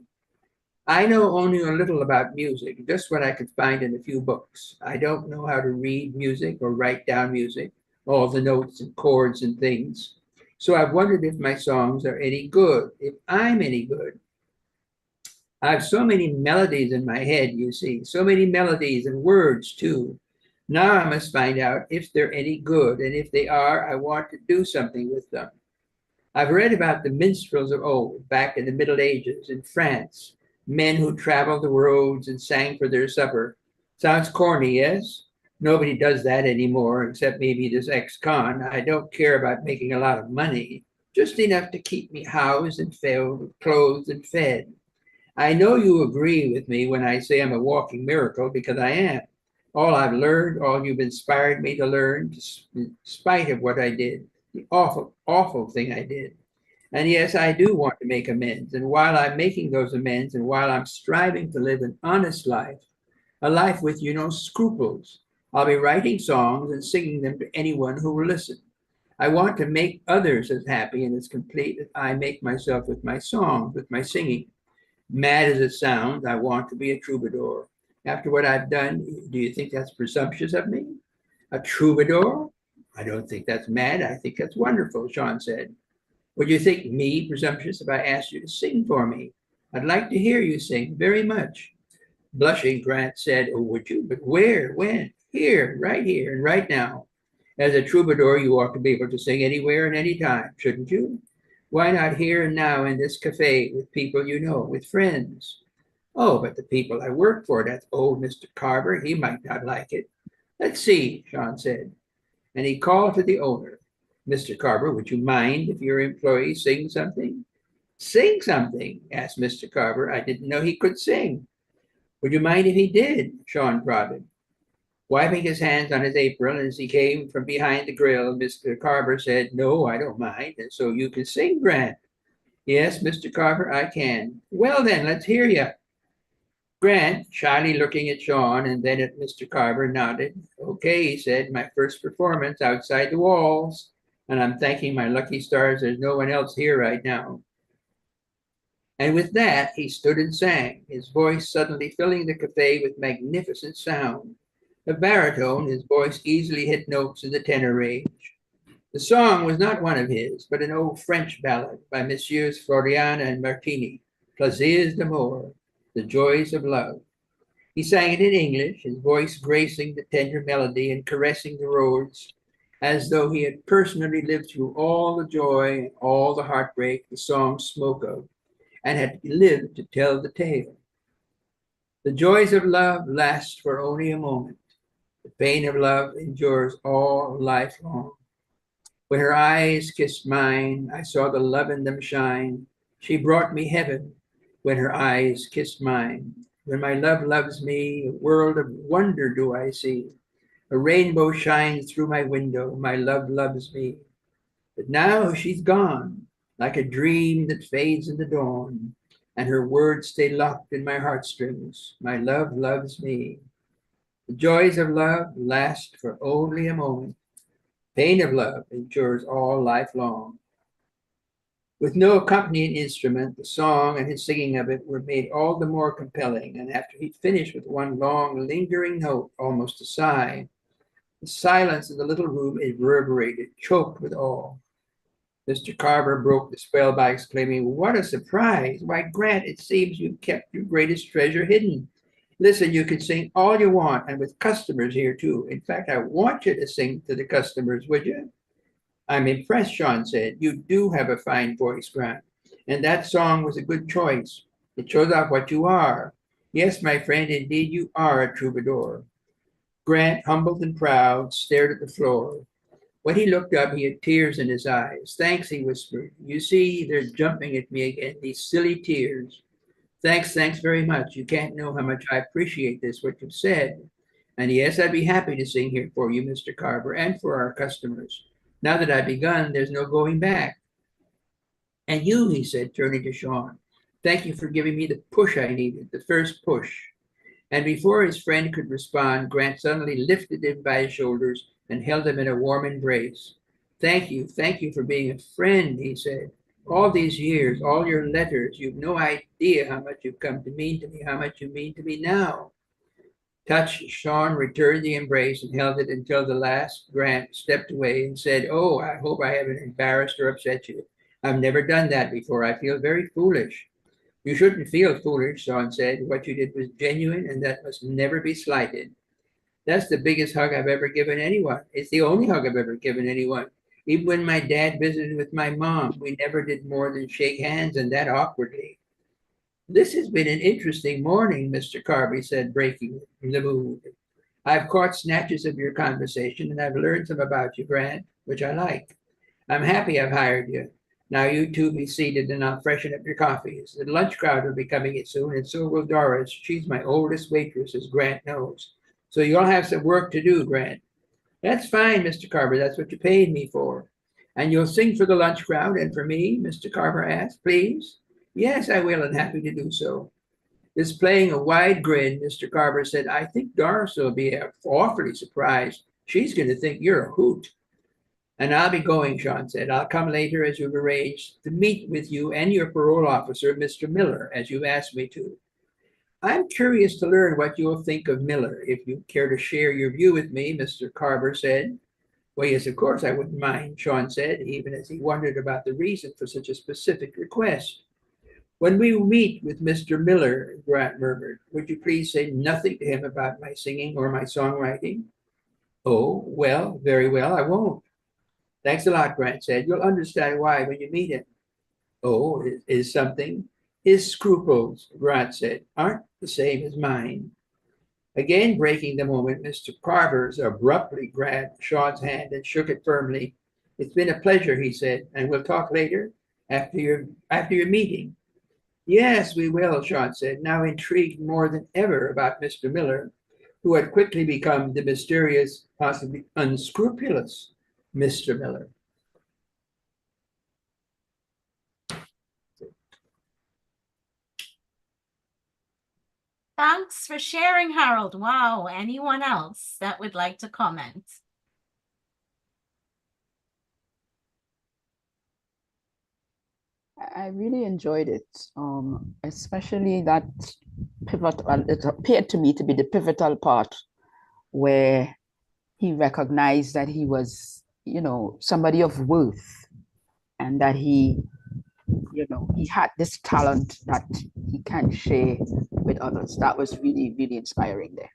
[SPEAKER 6] I know only a little about music, just what I could find in a few books. I don't know how to read music or write down music, all the notes and chords and things. So I've wondered if my songs are any good, if I'm any good. I have so many melodies in my head, you see, so many melodies and words too. Now I must find out if they're any good, and if they are, I want to do something with them. I've read about the minstrels of old, back in the Middle Ages in France, men who traveled the roads and sang for their supper. Sounds corny, yes? Nobody does that anymore, except maybe this ex-con. I don't care about making a lot of money, just enough to keep me housed and fed, clothed and fed. I know you agree with me when I say I'm a walking miracle, because I am. All I've learned, all you've inspired me to learn, in spite of what I did, the awful, awful thing I did. And yes, I do want to make amends. And while I'm making those amends, and while I'm striving to live an honest life, a life with, scruples, I'll be writing songs and singing them to anyone who will listen. I want to make others as happy and as complete as I make myself with my songs, with my singing. Mad as it sounds, I want to be a troubadour. After what I've done, do you think that's presumptuous of me? A troubadour? I don't think that's mad. I think that's wonderful, Sean said. Would you think me presumptuous if I asked you to sing for me? I'd like to hear you sing very much. Blushing, Grant said, oh, would you? But where? When? Here, and right now. As a troubadour, you ought to be able to sing anywhere and any time, shouldn't you? Why not here and now in this cafe with people you know, with friends? Oh, but the people I work for, that's old Mr. Carver, he might not like it. Let's see, Sean said. And he called to the owner. Mr. Carver, would you mind if your employee sing something? Sing something? Asked Mr. Carver. I didn't know he could sing. Would you mind if he did? Sean prodded. Wiping his hands on his apron as he came from behind the grill, Mr. Carver said, no, I don't mind. And so you can sing, Grant. Yes, Mr. Carver, I can. Well then, let's hear you. Grant, shyly looking at Sean and then at Mr. Carver, nodded. Okay, he said, my first performance outside the walls. And I'm thanking my lucky stars there's no one else here right now. And with that, he stood and sang, his voice suddenly filling the cafe with magnificent sound. A baritone, his voice easily hit notes in the tenor range. The song was not one of his, but an old French ballad by Messieurs Florian and Martini, Plaisirs d'amour, the joys of love. He sang it in English, his voice gracing the tender melody and caressing the words, as though he had personally lived through all the joy and all the heartbreak the song spoke of, and had lived to tell the tale. The joys of love last for only a moment. The pain of love endures all life long. When her eyes kissed mine, I saw the love in them shine. She brought me heaven when her eyes kissed mine. When my love loves me, a world of wonder do I see. A rainbow shines through my window, my love loves me. But now she's gone, like a dream that fades in the dawn, and her words stay locked in my heartstrings. My love loves me. The joys of love last for only a moment. Pain of love endures all life long. With no accompanying instrument, the song and his singing of it were made all the more compelling, and after he'd finished with one long, lingering note, almost a sigh, the silence in the little room reverberated, choked with awe. Mr. Carver broke the spell by exclaiming, what a surprise! Why, Grant, it seems you've kept your greatest treasure hidden. Listen, you can sing all you want, and with customers here too. In fact, I want you to sing to the customers, would you? I'm impressed, Sean said. You do have a fine voice, Grant. And that song was a good choice. It shows off what you are. Yes, my friend, indeed you are a troubadour. Grant, humbled and proud, stared at the floor. When he looked up, he had tears in his eyes. Thanks, he whispered. You see, they're jumping at me again, these silly tears. Thanks very much. You can't know how much I appreciate this, what you've said. And yes, I'd be happy to sing here for you, Mr. Carver, and for our customers. Now that I've begun, there's no going back. And you, he said, turning to Sean, thank you for giving me the push I needed, the first push. And before his friend could respond, Grant suddenly lifted him by his shoulders and held him in a warm embrace. Thank you for being a friend, he said. All these years, all your letters, you've no idea how much you've come to mean to me, how much you mean to me now. Touched, Sean returned the embrace and held it until the last. Grant stepped away and said, oh, I hope I haven't embarrassed or upset you. I've never done that before. I feel very foolish. You shouldn't feel foolish, Sean said. What you did was genuine and that must never be slighted. That's the biggest hug I've ever given anyone. It's the only hug I've ever given anyone. Even when my dad visited with my mom, we never did more than shake hands and that awkwardly. This has been an interesting morning, Mr. Carby said, breaking the mood. I've caught snatches of your conversation and I've learned some about you, Grant, which I like. I'm happy I've hired you. Now you two be seated and I'll freshen up your coffees. The lunch crowd will be coming in soon, and so will Doris. She's my oldest waitress, as Grant knows. So you'll have some work to do, Grant. That's fine, Mr. Carver. That's what you paid me for. And you'll sing for the lunch crowd and for me, Mr. Carver asked, please? Yes, I will, and happy to do so. Displaying a wide grin, Mr. Carver said, I think Doris will be awfully surprised. She's going to think you're a hoot. And I'll be going, Sean said. I'll come later as you've arranged to meet with you and your parole officer, Mr. Miller, as you've asked me to. I'm curious to learn what you'll think of Miller. If you care to share your view with me, Mr. Carver said. Well, yes, of course I wouldn't mind, Sean said, even as he wondered about the reason for such a specific request. When we meet with Mr. Miller, Grant murmured, would you please say nothing to him about my singing or my songwriting? Oh, well, very well, I won't. Thanks a lot, Grant said. You'll understand why when you meet him. Oh, is something? His scruples, Grant said, aren't the same as mine. Again, breaking the moment, Mr. Carver's abruptly grabbed Sean's hand and shook it firmly. It's been a pleasure, he said, and we'll talk later after your meeting. Yes, we will, Sean said, now intrigued more than ever about Mr. Miller, who had quickly become the mysterious, possibly unscrupulous Mr. Miller.
[SPEAKER 2] Thanks for sharing, Harold. Wow. Anyone else that would like to comment?
[SPEAKER 9] I really enjoyed it, especially that pivotal, it appeared to me to be the pivotal part where he recognized that he was, somebody of worth and that he had this talent that he can share with others. That was really, really inspiring there.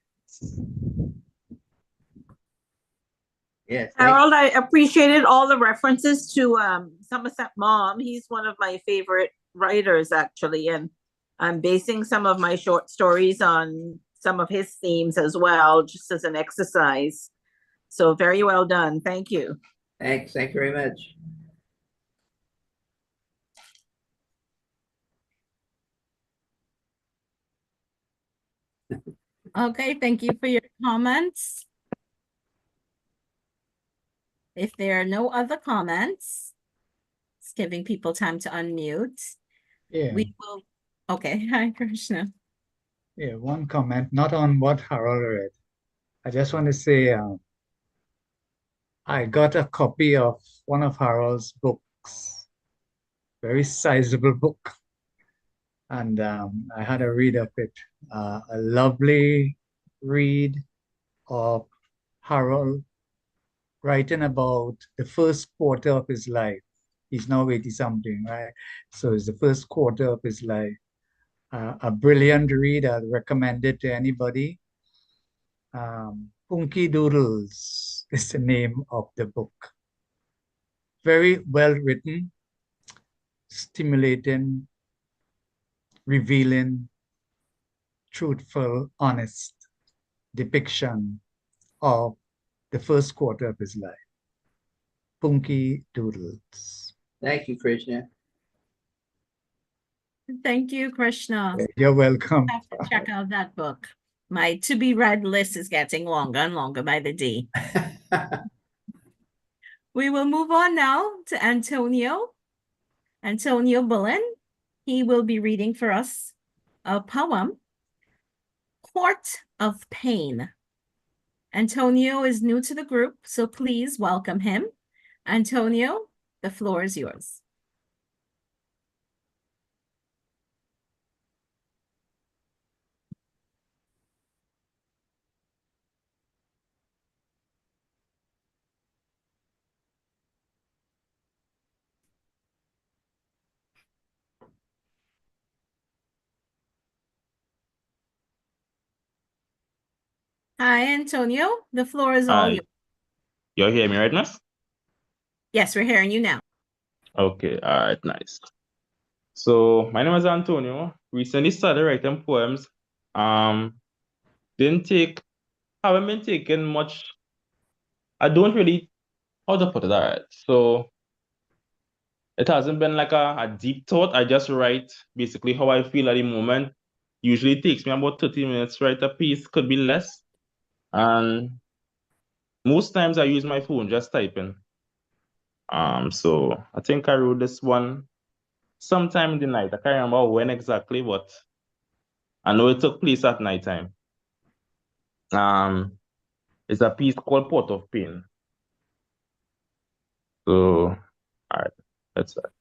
[SPEAKER 6] Yes.
[SPEAKER 7] Harold, I appreciated all the references to Somerset Maugham. He's one of my favorite writers, actually, and I'm basing some of my short stories on some of his themes as well, just as an exercise. So very well done. Thank you.
[SPEAKER 6] Thanks. Thank you very much.
[SPEAKER 2] Okay, thank you for your comments. If there are no other comments, it's giving people time to unmute.
[SPEAKER 8] Yeah.
[SPEAKER 2] We will. Okay, hi, Krishna.
[SPEAKER 8] Yeah, one comment, not on what Harold read. I just want to say I got a copy of one of Harold's books, very sizable book, and I had a read of it. A lovely read of Harold writing about the first quarter of his life. He's now 80-something, right? So it's the first quarter of his life. A brilliant read. I'd recommend it to anybody. Punky Doodles is the name of the book. Very well written, stimulating, revealing, truthful, honest depiction of the first quarter of his life. Punky Doodles.
[SPEAKER 6] Thank you, Krishna.
[SPEAKER 2] Thank you, Krishna.
[SPEAKER 8] You're welcome.
[SPEAKER 2] I have to check out that book. My to-be-read list is getting longer and longer by the day. We will move on now to Antonio Bullen. He will be reading for us a poem, Court of Pain. Antonio is new to the group, so please welcome him. Antonio, the floor is yours. Hi, Antonio. The floor is all
[SPEAKER 10] Hi,
[SPEAKER 2] yours.
[SPEAKER 10] you hear me right now?
[SPEAKER 2] Yes, we're hearing you now.
[SPEAKER 10] Okay, all right, nice. So my name is Antonio. Recently started writing poems. Um, haven't been taking much. I don't really, how to put it, all right. So it hasn't been like a deep thought. I just write basically how I feel at the moment. Usually it takes me about 30 minutes to write a piece, could be less. And most times I use my phone just typing. So I think I wrote this one sometime in the night. I can't remember when exactly, but I know it took place at nighttime. It's a piece called Port of Pain. So, all right, let's start.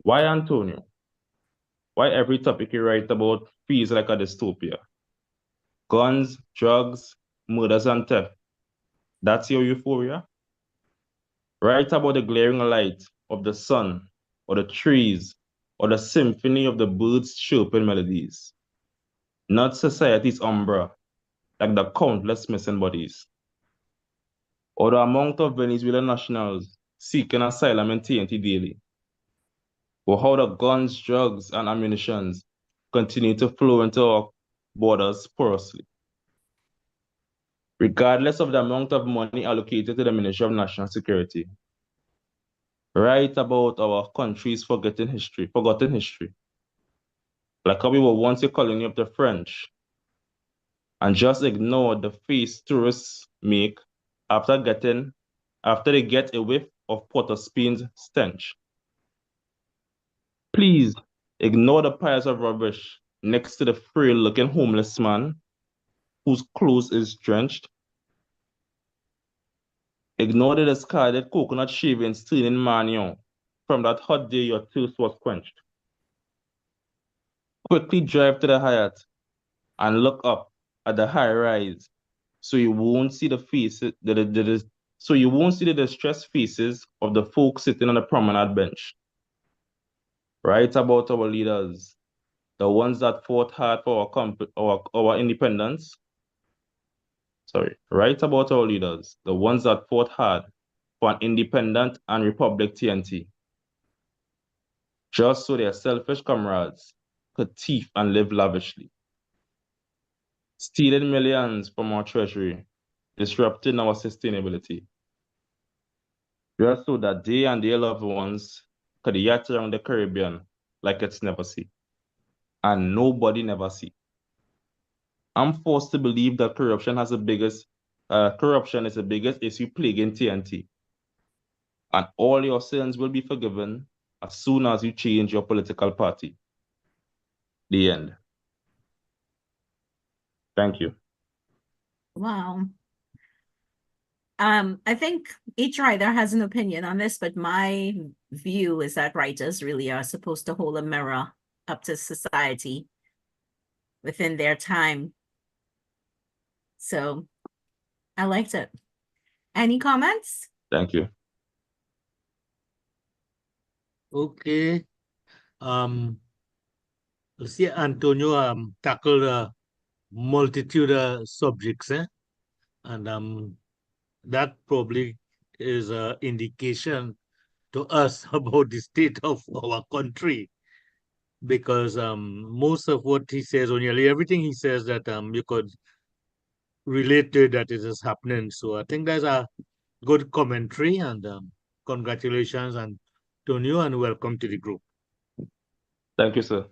[SPEAKER 10] Why Antonio? Why every topic you write about feels like a dystopia? Guns, drugs, murders, and theft. That's your euphoria? Write about the glaring light of the sun, or the trees, or the symphony of the birds' chirping melodies. Not society's umbra, like the countless missing bodies, or the amount of Venezuelan nationals seeking asylum in TNT daily, or how the guns, drugs, and ammunitions continue to flow into our borders porously. Regardless of the amount of money allocated to the Ministry of National Security, write about our country's forgotten history, like how we were once a colony of the French, and just ignore the face tourists make after they get a whiff of Port of Spain's stench. Please ignore the piles of rubbish next to the frail-looking homeless man whose clothes is drenched. Ignore the discarded coconut shavings turning manion from that hot day your thirst was quenched. Quickly drive to the Hyatt and look up at the high rise so you won't see so you won't see the distressed faces of the folks sitting on the promenade bench. Write about our leaders, the ones that fought hard for our independence. Write about our leaders, the ones that fought hard for an independent and republic TNT, just so their selfish comrades could thief and live lavishly, stealing millions from our treasury, disrupting our sustainability, just so that they and their loved ones could yacht around the Caribbean like it's never seen, and nobody never see. I'm forced to believe that corruption is the biggest issue plaguing TNT, and all your sins will be forgiven as soon as you change your political party. The end. Thank you.
[SPEAKER 2] Wow. I think each writer has an opinion on this, but my view is that writers really are supposed to hold a mirror up to society within their time. So I liked it. Any comments?
[SPEAKER 10] Thank you.
[SPEAKER 4] Okay. Let's see, Antonio tackled a multitude of subjects, and that probably is an indication to us about the state of our country, because most of what he says, or nearly everything he says, that you could relate to that it is happening. So I think that's a good commentary, and congratulations, Antonio, and welcome to the group.
[SPEAKER 10] Thank you, sir.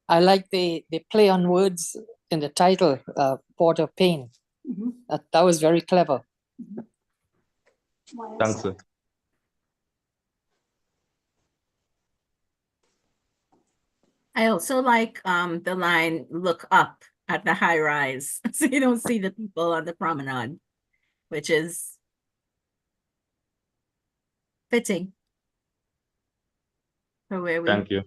[SPEAKER 11] I like the play on words in the title, Port of Pain. That was very clever.
[SPEAKER 10] Thanks, sir.
[SPEAKER 2] I also like the line, look up at the high rise so you don't see the people on the promenade, which is fitting for where we.
[SPEAKER 10] Thank you.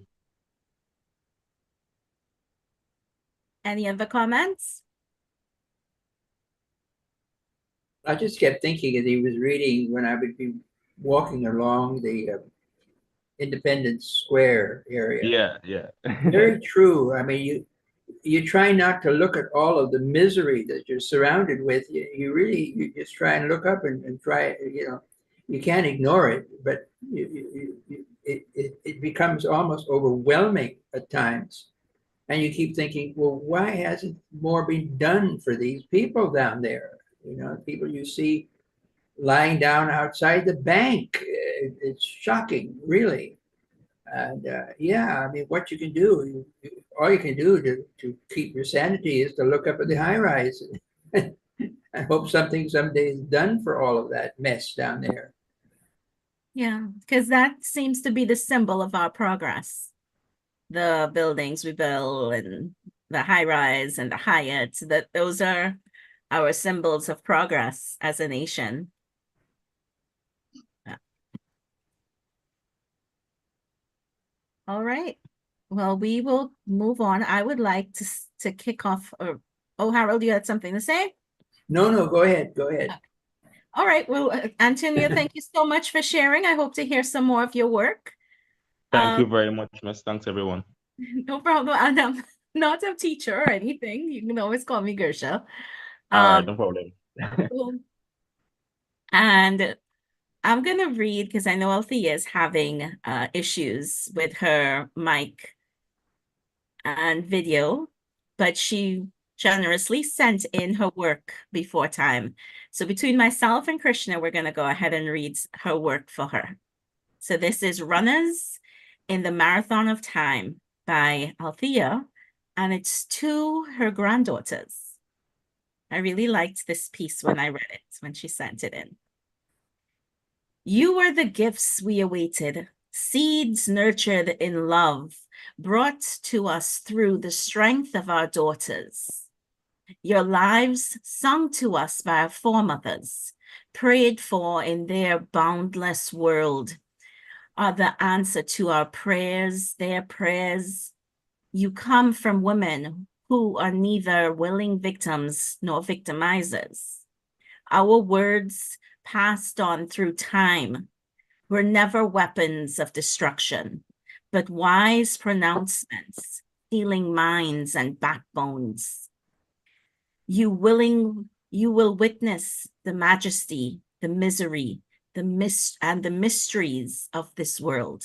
[SPEAKER 2] Any other comments?
[SPEAKER 6] I just kept thinking as he was reading when I would be walking along the Independence Square area.
[SPEAKER 10] Yeah.
[SPEAKER 6] Very true. I mean, you try not to look at all of the misery that you're surrounded with. You just try and look up and try, you can't ignore it, but it becomes almost overwhelming at times. And you keep thinking, well, why hasn't more been done for these people down there? People you see lying down outside the bank. It's shocking, really. And yeah, I mean, what you can do, all you can do to keep your sanity is to look up at the high rise and hope something someday is done for all of that mess down there.
[SPEAKER 2] Yeah, because that seems to be the symbol of our progress. The buildings we build and the high rise and the Hyatts, those are our symbols of progress as a nation. Yeah. All right. Well, we will move on. I would like to kick off. Oh, Harold, you had something to say?
[SPEAKER 6] No, go ahead. Go ahead.
[SPEAKER 2] Okay. All right. Well, Antonio, thank you so much for sharing. I hope to hear some more of your work.
[SPEAKER 10] Thank you very much, Miss. Thanks, everyone.
[SPEAKER 2] No problem. And I'm not a teacher or anything. You can always call me Gersha.
[SPEAKER 10] All right, no problem.
[SPEAKER 2] And I'm going to read because I know Althea is having issues with her mic and video, but she generously sent in her work before time. So between myself and Krishna, we're going to go ahead and read her work for her. So this is Runners in the Marathon of Time by Althea, and it's to her granddaughters. I really liked this piece when I read it, when she sent it in. You were the gifts we awaited, seeds nurtured in love, brought to us through the strength of our daughters. Your lives sung to us by our foremothers, prayed for in their boundless world, are the answer to our prayers, their prayers. You come from women who are neither willing victims nor victimizers. Our words passed on through time were never weapons of destruction, but wise pronouncements, healing minds and backbones. You will witness the majesty, the misery, and the mysteries of this world.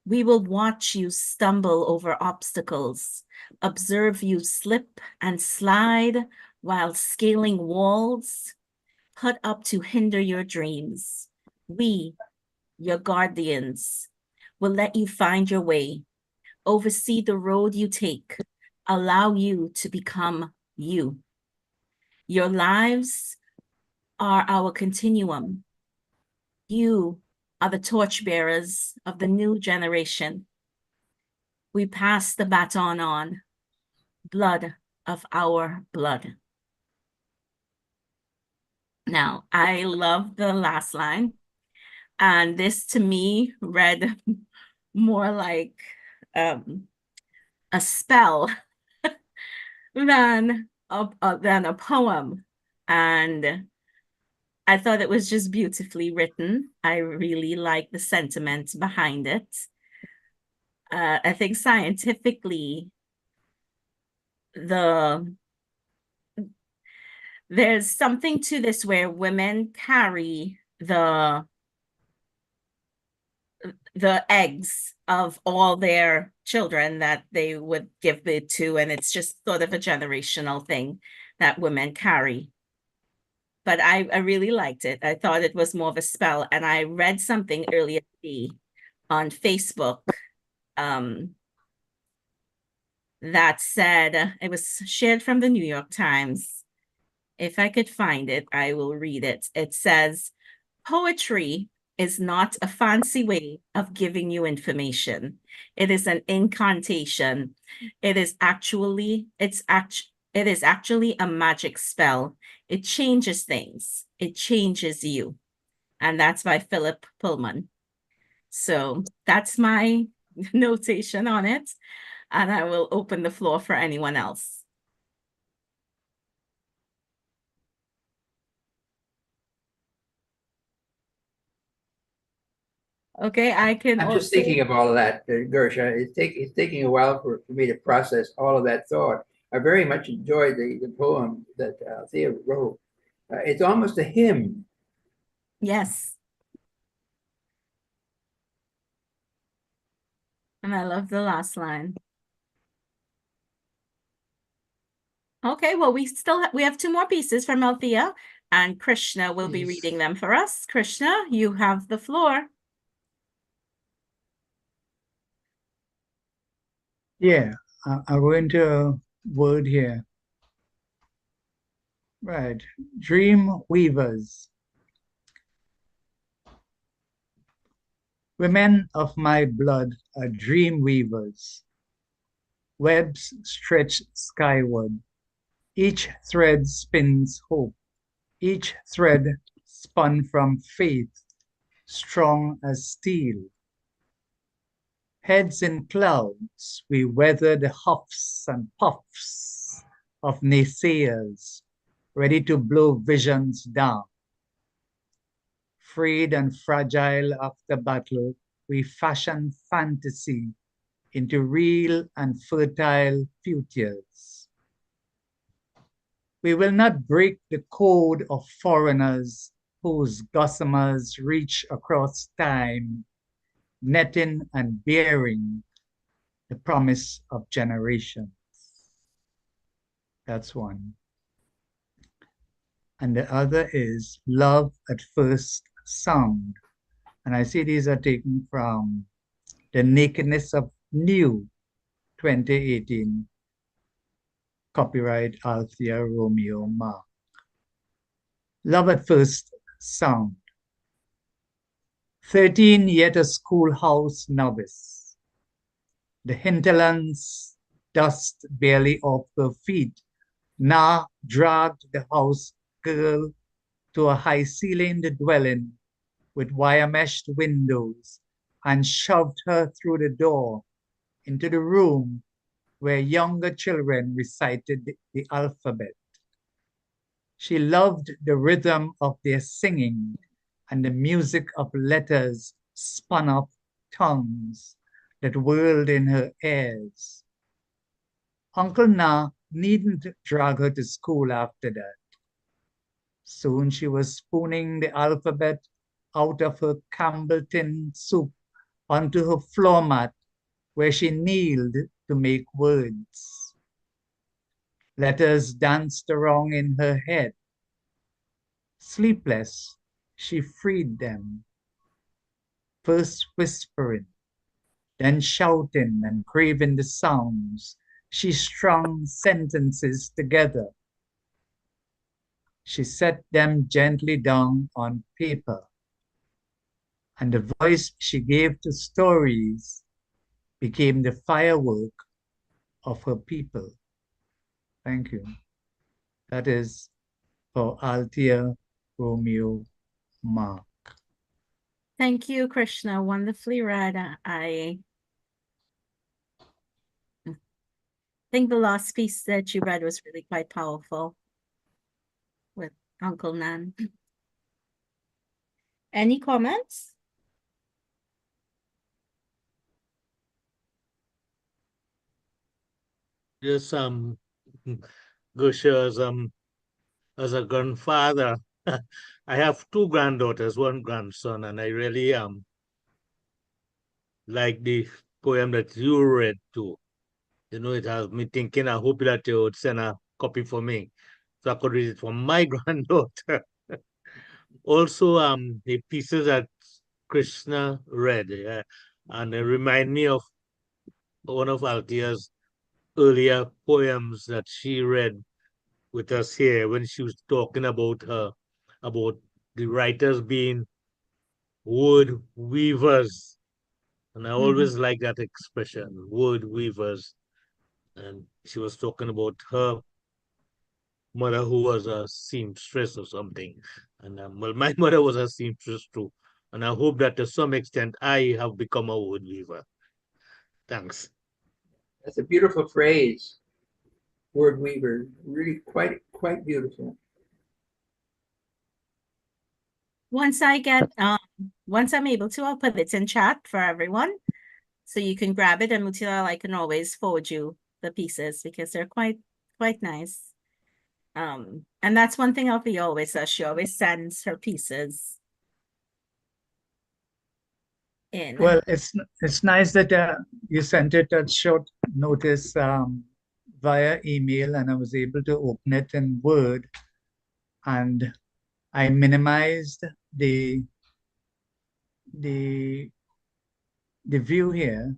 [SPEAKER 2] We will watch you stumble over obstacles, observe you slip and slide while scaling walls put up to hinder your dreams. We, your guardians, will let you find your way, oversee the road you take, allow you to become you. Your lives are our continuum. You are the torchbearers of the new generation. We pass the baton on, blood of our blood. Now, I love the last line. And this to me read more like a spell than a poem. And I thought it was just beautifully written. I really like the sentiment behind it. I think scientifically, there's something to this where women carry the eggs of all their children that they would give birth to, and it's just sort of a generational thing that women carry. But I really liked it. I thought it was more of a spell, and I read something earlier today on Facebook that said, it was shared from the New York Times. If I could find it, I will read it. It says, poetry is not a fancy way of giving you information. It is an incantation. It is actually a magic spell. It changes things. It changes you. And that's by Philip Pullman. So that's my notation on it. And I will open the floor for anyone else. Okay, I can
[SPEAKER 6] I'm just
[SPEAKER 2] also
[SPEAKER 6] thinking of all of that, Gersha. It's taking a while for me to process all of that thought. I very much enjoyed the poem that Thea wrote. It's almost a hymn.
[SPEAKER 2] yes. And I love the last line. Okay, well, we have two more pieces from Althea, and Krishna will be reading them for us. Krishna, you have the floor.
[SPEAKER 8] Yeah, I'm going to word here. Right. Dream weavers. Women of my blood are dream weavers. Webs stretch skyward. Each thread spins hope. Each thread spun from faith, strong as steel. Heads in clouds, we weather the huffs and puffs of naysayers, ready to blow visions down. Frayed and fragile after battle, we fashion fantasy into real and fertile futures. We will not break the code of foreigners whose gossamers reach across time, netting and bearing the promise of generations. That's one. And the other is love at first sound. And I see these are taken from The Nakedness of New 2018, copyright Althea Romeo Mark. Love at first sound. 13 yet a schoolhouse novice. The hinterlands dust barely off her feet. Na dragged the house girl to a high-ceilinged dwelling with wire-meshed windows and shoved her through the door into the room where younger children recited the alphabet. She loved the rhythm of their singing and the music of letters spun up tongues that whirled in her ears. Uncle Na needn't drag her to school after that. Soon she was spooning the alphabet out of her Campbellton soup onto her floor mat where she kneeled to make words. Letters danced around in her head. Sleepless, she freed them, first whispering, then shouting and craving the sounds. She strung sentences together. She set them gently down on paper, and the voice she gave to stories became the firework of her people. Thank you. That is for Althea Romeo Mark.
[SPEAKER 2] Thank you, Krishna. Wonderfully read. I think the last piece that you read was really quite powerful with Uncle Nan. Any comments?
[SPEAKER 4] Yes, Gusha, as a grandfather, I have two granddaughters, one grandson, and I really like the poem that you read too. You know, it has me thinking. I hope that you would send a copy for me, so I could read it for my granddaughter. Also, the pieces that Krishna read, and it remind me of one of Althea's earlier poems that she read with us here when she was talking about the writers being word weavers. And I always like that expression, word weavers. And she was talking about her mother who was a seamstress or something. And well, my mother was a seamstress too. And I hope that to some extent I have become a word weaver. Thanks.
[SPEAKER 6] That's a beautiful phrase, word weaver. Really quite beautiful.
[SPEAKER 2] Once I'm able to, I'll put it in chat for everyone. So you can grab it, and Mutila, I can always forward you the pieces because they're quite nice. And that's one thing Alfie always says. She always sends her pieces in.
[SPEAKER 8] Well, it's nice that you sent it at short notice via email, and I was able to open it in Word, and I minimized the view here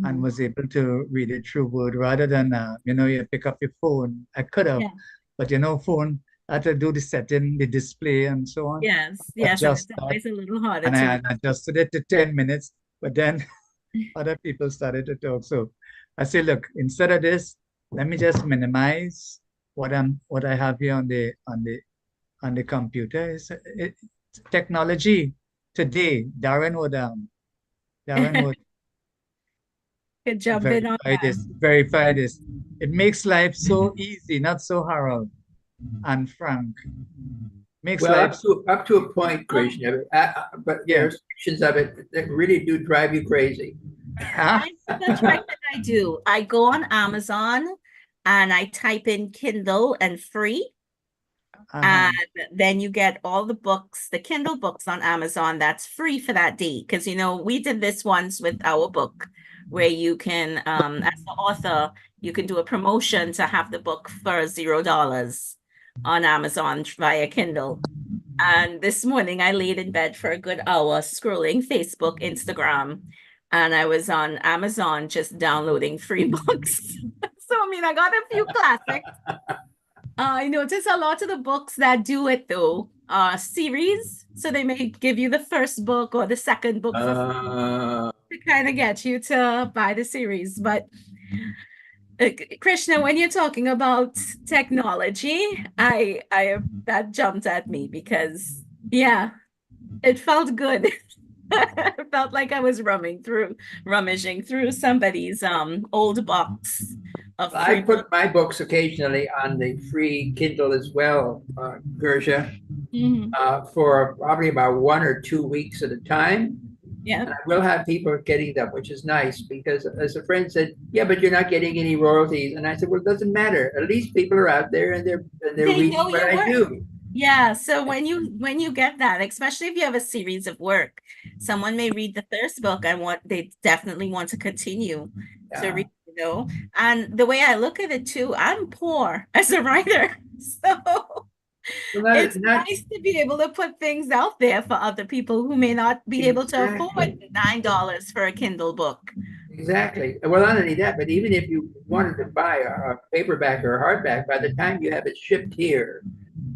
[SPEAKER 8] and was able to read it through Word rather than you pick up your phone. I could have,
[SPEAKER 2] Yeah.
[SPEAKER 8] but phone, I had to do the setting, the display, and so on.
[SPEAKER 2] Yes, and
[SPEAKER 8] Adjust
[SPEAKER 2] it's
[SPEAKER 8] that,
[SPEAKER 2] always a little harder
[SPEAKER 8] and
[SPEAKER 2] to
[SPEAKER 8] I
[SPEAKER 2] read.
[SPEAKER 8] adjusted it to 10 minutes, but then other people started to talk. So I say, look, instead of this, let me just minimize what I have here on the computer. It's technology today. Darren would
[SPEAKER 2] Could jump in on that.
[SPEAKER 8] verify this. It makes life so easy, not so hard and frank. Makes
[SPEAKER 6] Well,
[SPEAKER 8] life
[SPEAKER 6] up to a point, Krishna, but there are sections of it that really do drive you crazy.
[SPEAKER 2] I know the trick that I do. I go on Amazon and I type in Kindle and free. And then you get all the books, the Kindle books on Amazon that's free for that day. Because we did this once with our book where you can, as the author, you can do a promotion to have the book for $0 on Amazon via Kindle. And this morning I laid in bed for a good hour scrolling Facebook, Instagram, and I was on Amazon just downloading free books. So I got a few classics. I notice a lot of the books that do it though are series. So they may give you the first book or the second book to kind of get you to buy the series. But Krishna, when you're talking about technology, I that jumped at me because it felt good. It felt like I was rummaging through somebody's old box of free
[SPEAKER 6] I put my books occasionally on the free Kindle as well, Gersha, for probably about 1 or 2 weeks at a time.
[SPEAKER 2] Yeah.
[SPEAKER 6] And I will have people getting them, which is nice because, as a friend said, yeah, but you're not getting any royalties. And I said, well, it doesn't matter. At least people are out there and they're reading what I do.
[SPEAKER 2] Yeah, so when you get that, especially if you have a series of work, someone may read the first book and they definitely want to continue to read, And the way I look at it too, I'm poor as a writer, so it's nice to be able to put things out there for other people who may not be able to afford $9 for a Kindle book.
[SPEAKER 6] Exactly. Well, not only that, but even if you wanted to buy a paperback or a hardback, by the time you have it shipped here,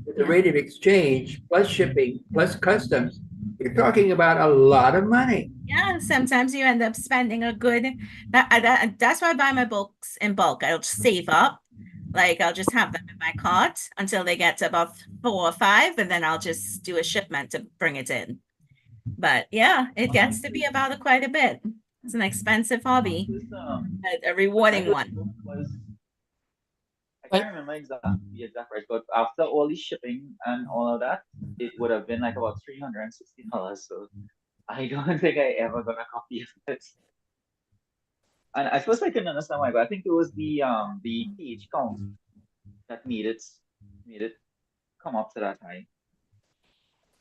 [SPEAKER 6] with the rate of exchange, plus shipping, plus customs, you're talking about a lot of money.
[SPEAKER 2] Yeah, sometimes you end up spending a good, that's why I buy my books in bulk. I'll just save up. Like I'll just have them in my cart until they get to about 4 or 5, and then I'll just do a shipment to bring it in. But yeah, it gets to be about quite a bit. It's an expensive hobby, but a rewarding one.
[SPEAKER 1] I can't remember the exact price, but after all the shipping and all of that, it would have been like about $360. So I don't think I ever got a copy of it. And I suppose I can understand why, but I think it was the page count that made it come up to that high.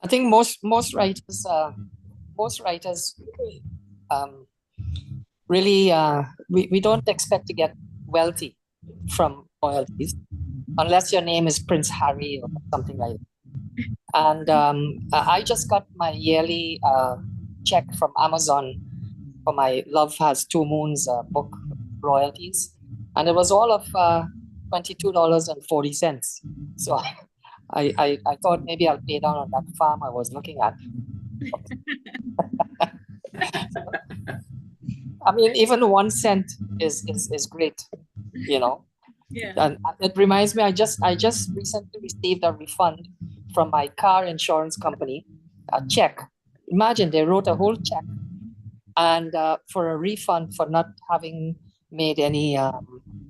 [SPEAKER 11] I think most writers really we don't expect to get wealthy from royalties unless your name is Prince Harry or something like that. And I just got my yearly check from Amazon for my Love Has Two Moons book royalties, and it was all of $22.40. So I thought maybe I'll pay down on that farm I was looking at. I mean, even 1 cent is great,
[SPEAKER 2] Yeah.
[SPEAKER 11] And it reminds me, I just recently received a refund from my car insurance company, a check. Imagine they wrote a whole check, and for a refund for not having made any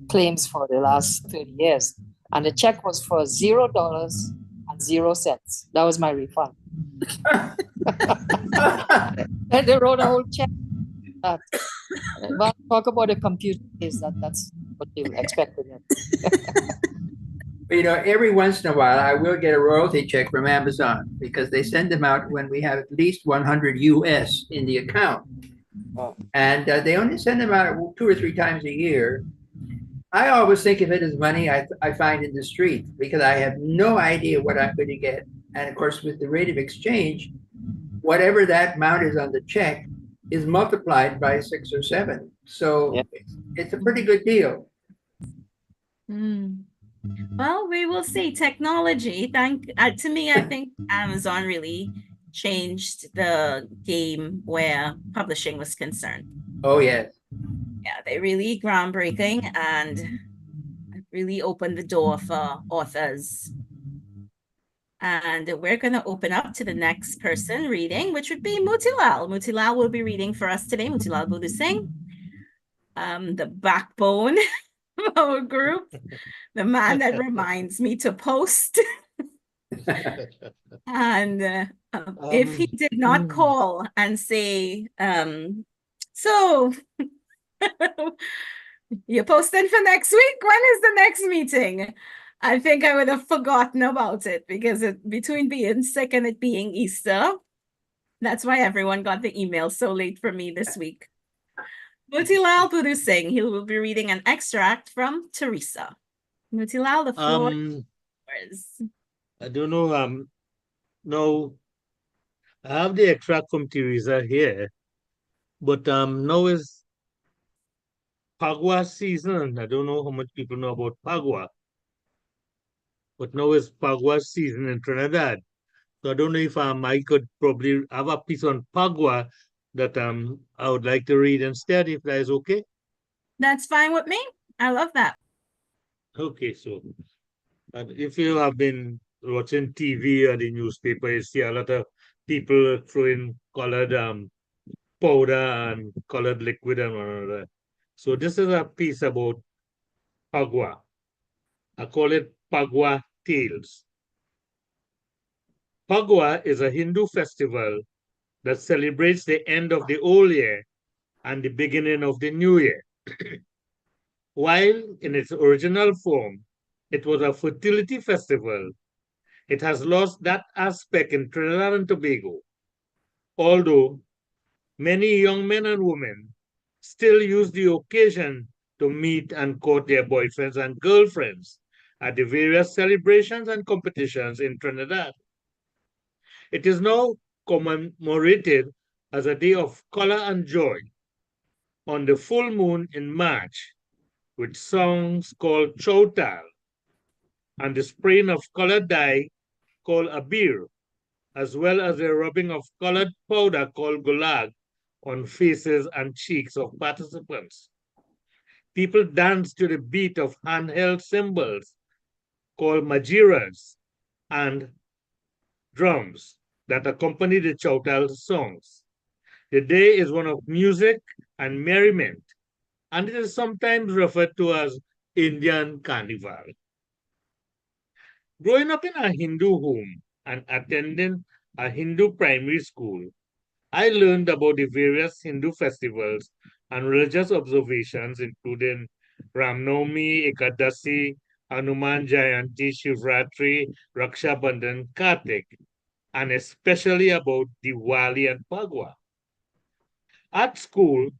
[SPEAKER 11] claims for the last 30 years, and the check was for $0.00. That was my refund. And they wrote a whole check. Well, talk about a computer is that's what you'll expect to get.
[SPEAKER 6] You know, every once in a while, I will get a royalty check from Amazon because they send them out when we have at least 100 US in the account.
[SPEAKER 11] Oh.
[SPEAKER 6] And they only send them out 2 or 3 times a year. I always think of it as money I find in the street because I have no idea what I'm going to get. And of course, with the rate of exchange, whatever that amount is on the check is multiplied by 6 or 7. So
[SPEAKER 11] Yeah.
[SPEAKER 6] it's a pretty good deal.
[SPEAKER 2] Well, we will see. Technology, to me, I think Amazon really changed the game where publishing was concerned.
[SPEAKER 6] Oh, yes.
[SPEAKER 2] Yeah, they really groundbreaking and really opened the door for authors. And we're going to open up to the next person reading, which would be Motilal. Motilal will be reading for us today. Motilal Budu Singh, the backbone of our group, the man that reminds me to post. And if he did not call and say, so you're posting for next week? When is the next meeting? I think I would have forgotten about it because between being sick and it being Easter, that's why everyone got the email so late for me this week. Motilal Budu Singh, he will be reading an extract from Teresa. Motilal, the floor is yours.
[SPEAKER 4] I don't know. No, I have the extract from Teresa here, but now is Pagua season. I don't know how much people know about Pagua, but now is Pagua season in Trinidad. So I don't know if I could probably have a piece on Pagua that I would like to read instead, if that is okay.
[SPEAKER 2] That's fine with me. I love that.
[SPEAKER 4] Okay, so if you have been watching TV or the newspaper, you see a lot of people throwing colored powder and colored liquid and all that. So this is a piece about Pagua. I call it Pagua Tales. Pagua is a Hindu festival that celebrates the end of the old year and the beginning of the new year. While in its original form, it was a fertility festival, it has lost that aspect in Trinidad and Tobago, although many young men and women still use the occasion to meet and court their boyfriends and girlfriends at the various celebrations and competitions in Trinidad. It is now commemorated as a day of color and joy on the full moon in March with songs called chowtal and the spraying of colored dye called abir, as well as the rubbing of colored powder called gulag on faces and cheeks of participants. People dance to the beat of handheld cymbals called majiras and drums that accompany the chowtal songs. The day is one of music and merriment, and it is sometimes referred to as Indian Carnival. Growing up in a Hindu home and attending a Hindu primary school, I learned about the various Hindu festivals and religious observations, including Ramnavami, Ekadasi, Hanuman Jayanti, Shivratri, Raksha Bandhan, Kartik, and especially about Diwali and Pagua. At school,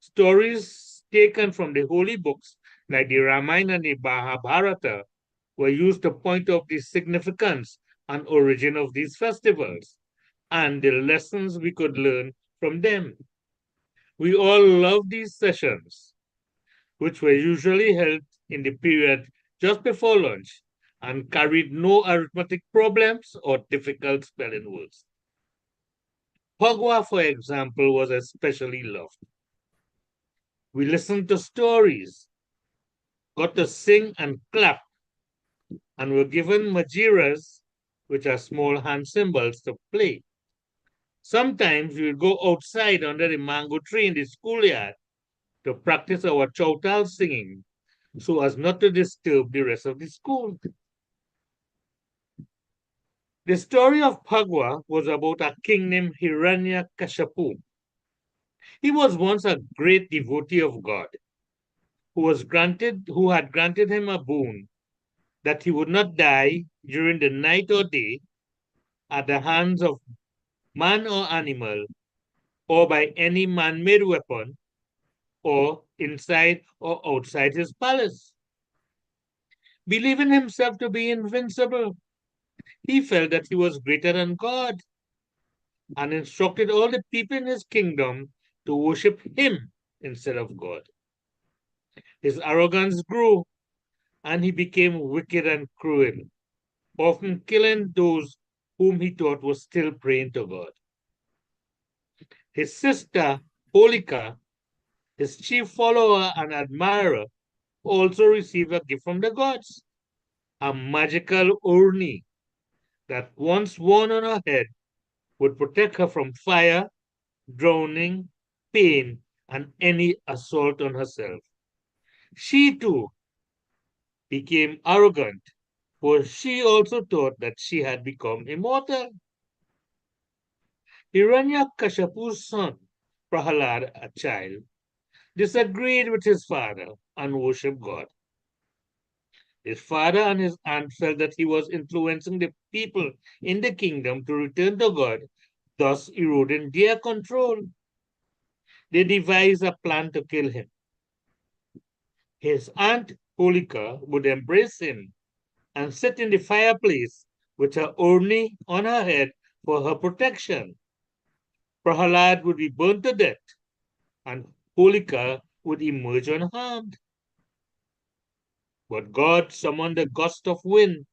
[SPEAKER 4] stories taken from the holy books like the Ramayana and the Mahabharata were used to point out the significance and origin of these festivals and the lessons we could learn from them. We all loved these sessions, which were usually held in the period just before lunch and carried no arithmetic problems or difficult spelling words. Pagua, for example, was especially loved. We listened to stories, got to sing and clap, and were given majiras, which are small hand cymbals, to play. Sometimes we would go outside under the mango tree in the schoolyard to practice our chowtal singing so as not to disturb the rest of the school. The story of Phagwa was about a king named Hiranyakashipu. He was once a great devotee of God, who had granted him a boon that he would not die during the night or day at the hands of man or animal, or by any man-made weapon, or inside or outside his palace. Believing himself to be invincible, he felt that he was greater than God and instructed all the people in his kingdom to worship him instead of God. His arrogance grew and he became wicked and cruel, often killing those whom he thought were still praying to God. His sister, Holika, his chief follower and admirer, also received a gift from the gods, a magical urni that once worn on her head would protect her from fire, drowning, pain, and any assault on herself. She too became arrogant, for she also thought that she had become immortal. Hiranyakashipu's son, Prahalad, a child, disagreed with his father and worshipped God. His father and his aunt felt that he was influencing the people in the kingdom to return to God, thus eroding their control. They devised a plan to kill him. His aunt Holika would embrace him and sit in the fireplace with her urni on her head for her protection. Prahalad would be burned to death, and Holika would emerge unharmed. But God summoned a gust of wind,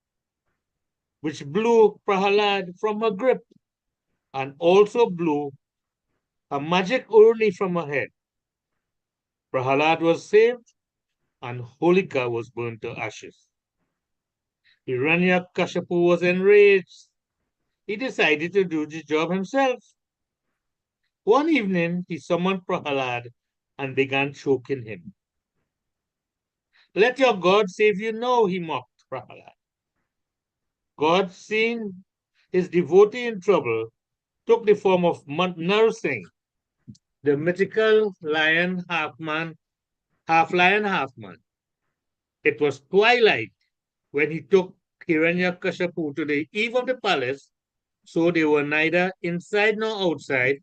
[SPEAKER 4] which blew Prahalad from her grip and also blew a magic urni from her head. Prahalad was saved, and Holika was burned to ashes. Hiranyakashipu was enraged. He decided to do the job himself. One evening, he summoned Prahalad and began choking him. Let your God save you now, he mocked Prahalad. God, seeing his devotee in trouble, took the form of Narsingh, the mythical lion, half man, half lion, half man. It was twilight when he took Hiranyakashipu to the eve of the palace, so they were neither inside nor outside,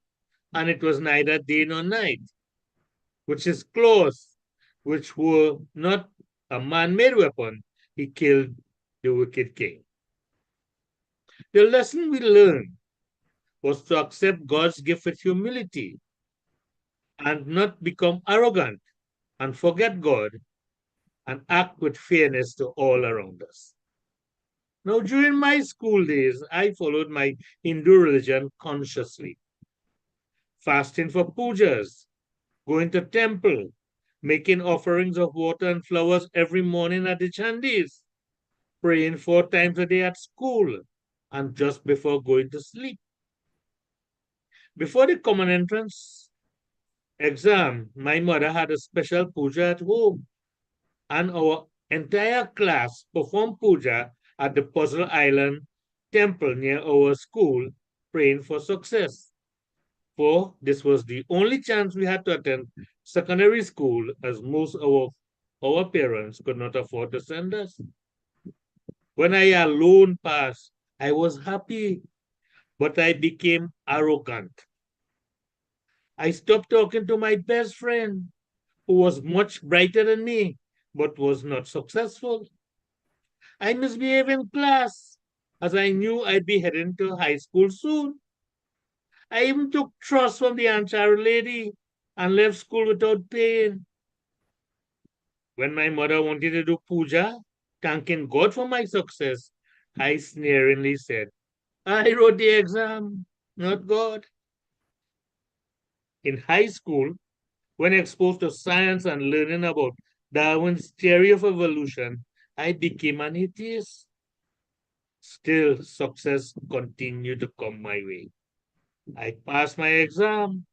[SPEAKER 4] and it was neither day nor night, which his claws, which were not a man-made weapon, he killed the wicked king. The lesson we learned was to accept God's gift with humility and not become arrogant and forget God and act with fairness to all around us. Now, during my school days, I followed my Hindu religion consciously, fasting for pujas, going to temple, making offerings of water and flowers every morning at the chandis, praying 4 times a day at school, and just before going to sleep. Before the common entrance exam, my mother had a special puja at home, and our entire class performed puja at the Puzzle Island temple near our school, praying for success. For this was the only chance we had to attend secondary school, as most of our parents could not afford to send us. When I alone passed, I was happy, but I became arrogant. I stopped talking to my best friend, who was much brighter than me, but was not successful. I misbehaved in class, as I knew I'd be heading to high school soon. I even took trust from the Anchar lady and left school without paying. When my mother wanted to do puja, thanking God for my success, I sneeringly said, I wrote the exam, not God. In high school, when exposed to science and learning about Darwin's theory of evolution, I became an atheist. Still, success continued to come my way. I passed my exam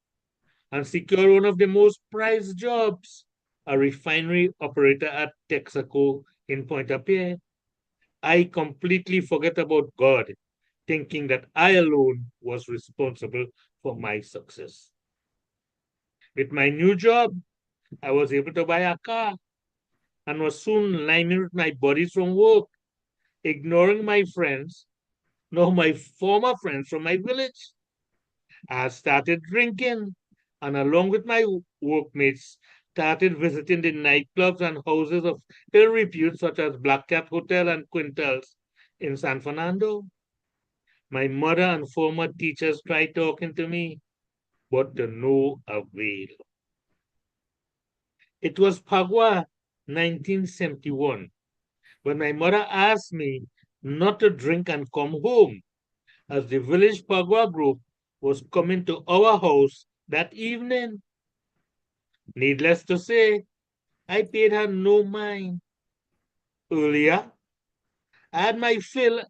[SPEAKER 4] and secured one of the most prized jobs, a refinery operator at Texaco in Point-à-Pierre. I completely forget about God thinking that I alone was responsible for my success. With my new job, I was able to buy a car and was soon lining with my buddies from work, ignoring my friends, no, my former friends from my village. I started drinking and along with my workmates, started visiting the nightclubs and houses of ill repute such as Black Cat Hotel and Quintals in San Fernando. My mother and former teachers tried talking to me, but to no avail. It was Pagua 1971 when my mother asked me not to drink and come home, as the village Pagua group was coming to our house that evening. Needless to say, I paid her no mind. Earlier, I had my fill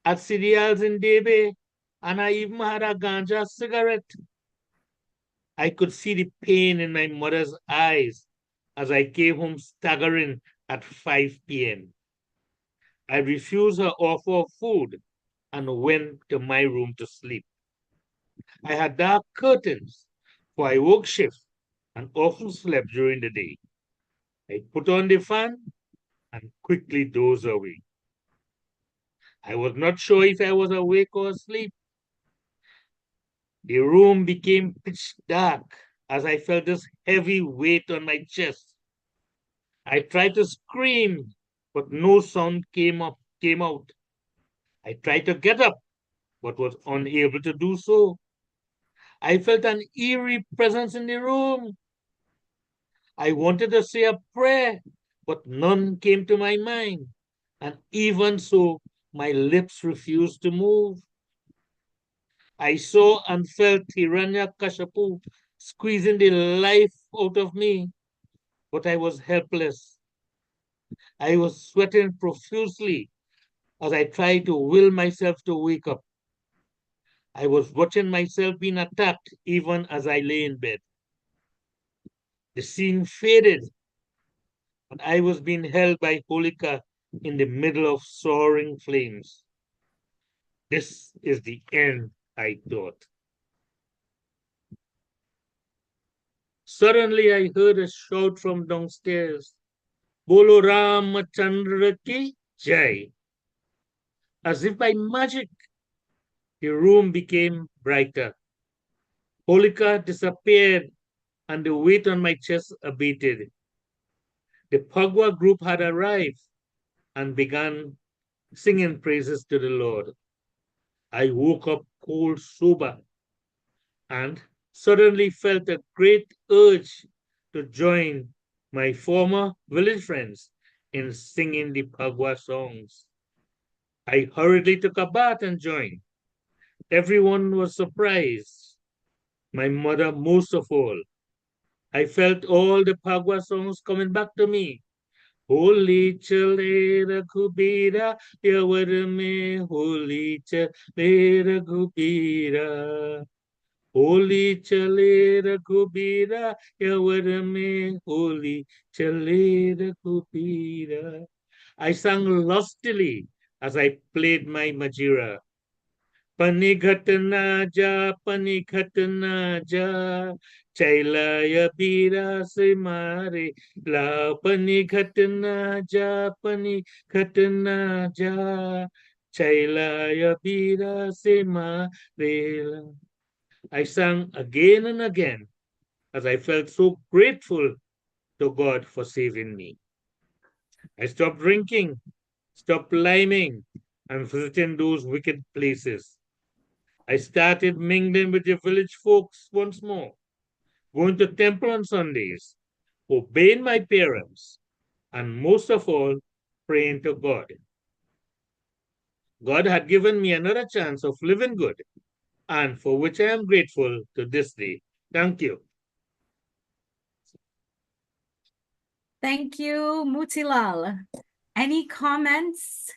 [SPEAKER 4] at cereals in Debe, and I even had a ganja cigarette. I could see the pain in my mother's eyes as I came home staggering at 5 p.m. I refused her offer of food and went to my room to sleep. I had dark curtains, for I worked shift and often slept during the day. I put on the fan and quickly dozed away. I was not sure if I was awake or asleep. The room became pitch dark as I felt this heavy weight on my chest. I tried to scream, but no sound came out. I tried to get up, but was unable to do so. I felt an eerie presence in the room. I wanted to say a prayer, but none came to my mind. And even so, my lips refused to move. I saw and felt Hiranyakashipu squeezing the life out of me, but I was helpless. I was sweating profusely as I tried to will myself to wake up. I was watching myself being attacked even as I lay in bed. The scene faded, but I was being held by Holika in the middle of soaring flames. This is the end, I thought. Suddenly, I heard a shout from downstairs, Bolo Ramachandra ki Jai. As if by magic, the room became brighter. Holika disappeared and the weight on my chest abated. The Pagwa group had arrived and began singing praises to the Lord. I woke up cold sober and suddenly felt a great urge to join my former village friends in singing the Pagwa songs. I hurriedly took a bath and joined. Everyone was surprised, my mother most of all. I felt all the Pagwa songs coming back to me. Holy Chalera Kubira, Yavarame, Holy Chalera Kubira. Holy Chalera Kubira, Yavarame, Holy Chalera Kubira. I sang lustily as I played my majira. Panighatna ja, panighatna ja, chailaya bira se mare la. Panighatna ja, chailaya bira se mare la. I sang again and again as I felt so grateful to God for saving me. I stopped drinking, stopped liming, and visiting those wicked places. I started mingling with the village folks once more, going to temple on Sundays, obeying my parents, and most of all, praying to God. God had given me another chance of living good, and for which I am grateful to this day. Thank you.
[SPEAKER 2] Thank you, Mutilal. Any comments?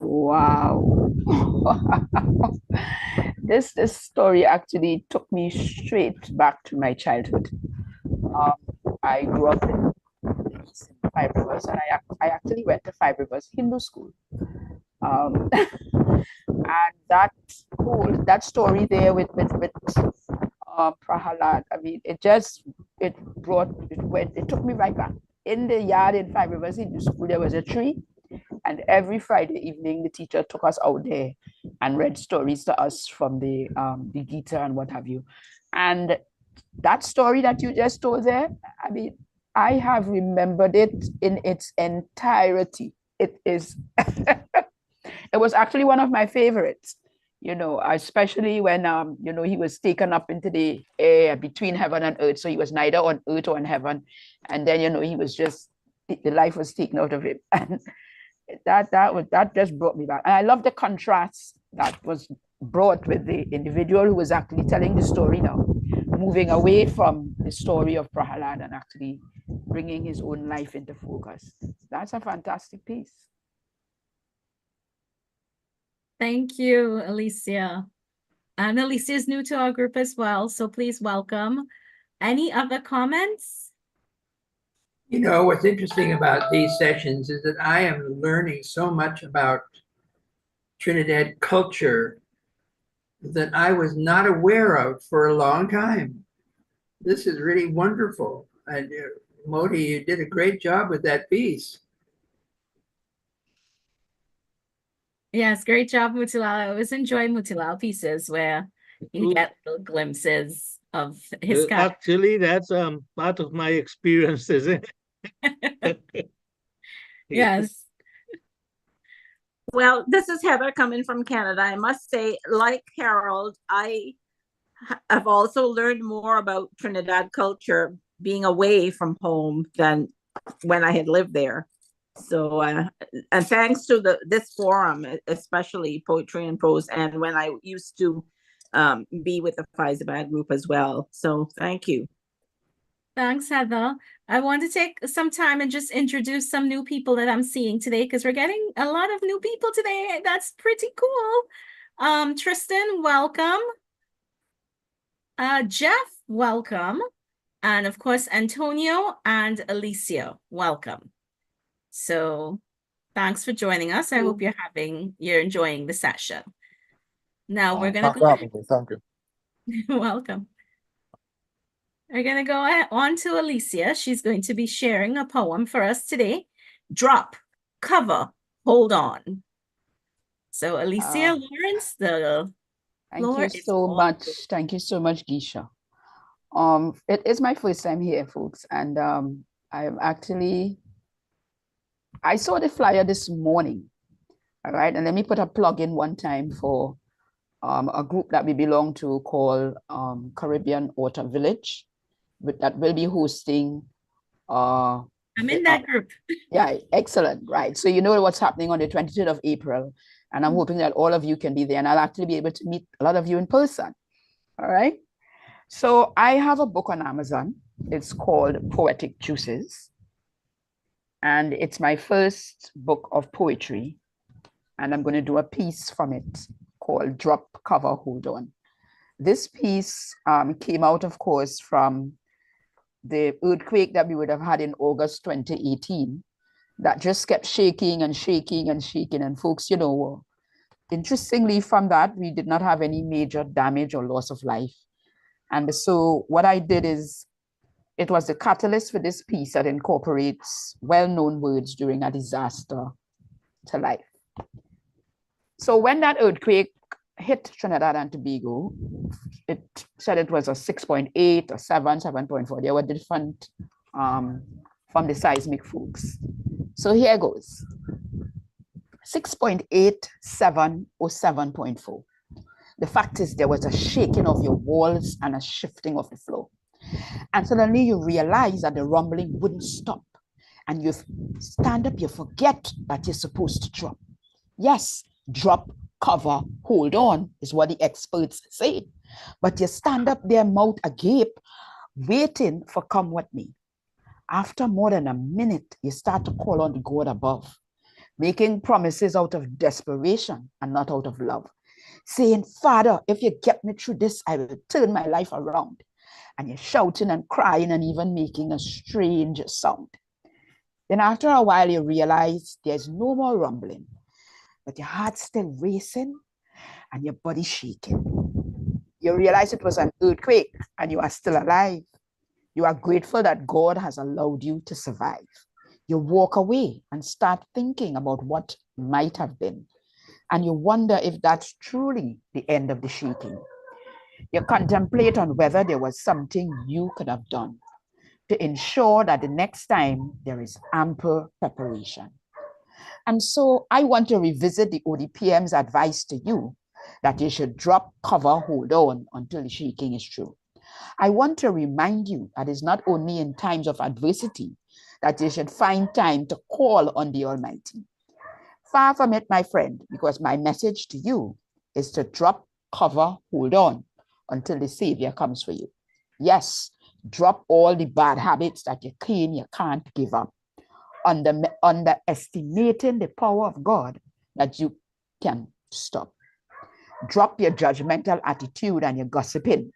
[SPEAKER 9] Wow. This story actually took me straight back to my childhood. I grew up in Five Rivers, and I actually went to Five Rivers Hindu school. And that story there with Prahalad, I mean, it took me right back. In the yard in Five Rivers in the school, there was a tree, and every Friday evening, the teacher took us out there and read stories to us from the Gita and what have you. And that story that you just told there, I mean, I have remembered it in its entirety. It is, it was actually one of my favorites, you know, especially when, you know, he was taken up into the air between heaven and earth. So he was neither on earth or in heaven. And then, you know, he was just, the life was taken out of him. And that just brought me back. And I love the contrast that was brought with the individual who was actually telling the story now, moving away from the story of Prahalad and actually bringing his own life into focus. That's a fantastic piece.
[SPEAKER 2] Thank you, Alicia. And Alicia is new to our group as well, so please welcome. Any other comments?
[SPEAKER 6] You know, what's interesting about these sessions is that I am learning so much about Trinidad culture that I was not aware of for a long time. This is really wonderful. And Modi, you did a great job with that piece.
[SPEAKER 2] Yes, great job, Mutilal. I always enjoy Mutilal pieces where you get little glimpses of his character.
[SPEAKER 4] Actually, that's part of my experience, isn't it?
[SPEAKER 2] Yes.
[SPEAKER 7] Well, this is Heather coming from Canada. I must say, like Harold, I have also learned more about Trinidad culture being away from home than when I had lived there. So, and thanks to this forum, especially Poetry and Prose, and when I used to be with the Faizabad group as well. So thank you.
[SPEAKER 2] Thanks, Heather. I want to take some time and just introduce some new people that I'm seeing today because we're getting a lot of new people today. That's pretty cool. Tristan, welcome. Jeff, welcome. And of course, Antonio and Alicia, welcome. So thanks for joining us. I hope you're enjoying the session. Now we're going to go ahead.
[SPEAKER 5] Thank you.
[SPEAKER 2] You're welcome. We're going to go on to Alicia. She's going to be sharing a poem for us today. Drop, cover, hold on. So Alicia Lawrence, the floor is all yours.
[SPEAKER 9] Thank you so much, Geisha. It is my first time here, folks, and I saw the flyer this morning. All right, and let me put a plug in one time for a group that we belong to called Caribbean Author Village, that will be hosting.
[SPEAKER 2] I'm in that group.
[SPEAKER 9] Yeah, excellent. Right. So you know what's happening on the 23rd of April, and I'm hoping that all of you can be there, and I'll actually be able to meet a lot of you in person. All right. So I have a book on Amazon. It's called Poetic Juices, and it's my first book of poetry, and I'm going to do a piece from it called Drop, Cover, Hold On. This piece came out, of course, from the earthquake that we would have had in August 2018 that just kept shaking and shaking and shaking. And folks, you know, interestingly, from that, we did not have any major damage or loss of life. And so what I did is, it was the catalyst for this piece that incorporates well-known words during a disaster to life. So when that earthquake hit Trinidad and Tobago, it said it was a 6.8 or 7, 7.4. They were different from the seismic folks. So here goes. 6.8, 7, or 7.4. The fact is there was a shaking of your walls and a shifting of the floor. And suddenly you realize that the rumbling wouldn't stop. And you stand up, you forget that you're supposed to drop. Yes, drop, cover, hold on is what the experts say. But you stand up there, mouth agape, waiting for come what may. After more than a minute, you start to call on the God above, making promises out of desperation and not out of love. Saying, Father, if you get me through this, I will turn my life around. And you're shouting and crying and even making a strange sound. Then after a while, you realize there's no more rumbling. but your heart's still racing and your body shaking. You realize it was an earthquake and you are still alive. You are grateful that God has allowed you to survive. You walk away and start thinking about what might have been. And you wonder if that's truly the end of the shaking. You contemplate on whether there was something you could have done to ensure that the next time there is ample preparation. And so I want to revisit the ODPM's advice to you that you should drop, cover, hold on until the shaking is through. I want to remind you that it's not only in times of adversity that you should find time to call on the Almighty. Far from it, my friend, because my message to you is to drop, cover, hold on until the Savior comes for you. Yes, drop all the bad habits that you claim you can't give up, underestimating the power of God that you can stop. Drop your judgmental attitude and your gossiping,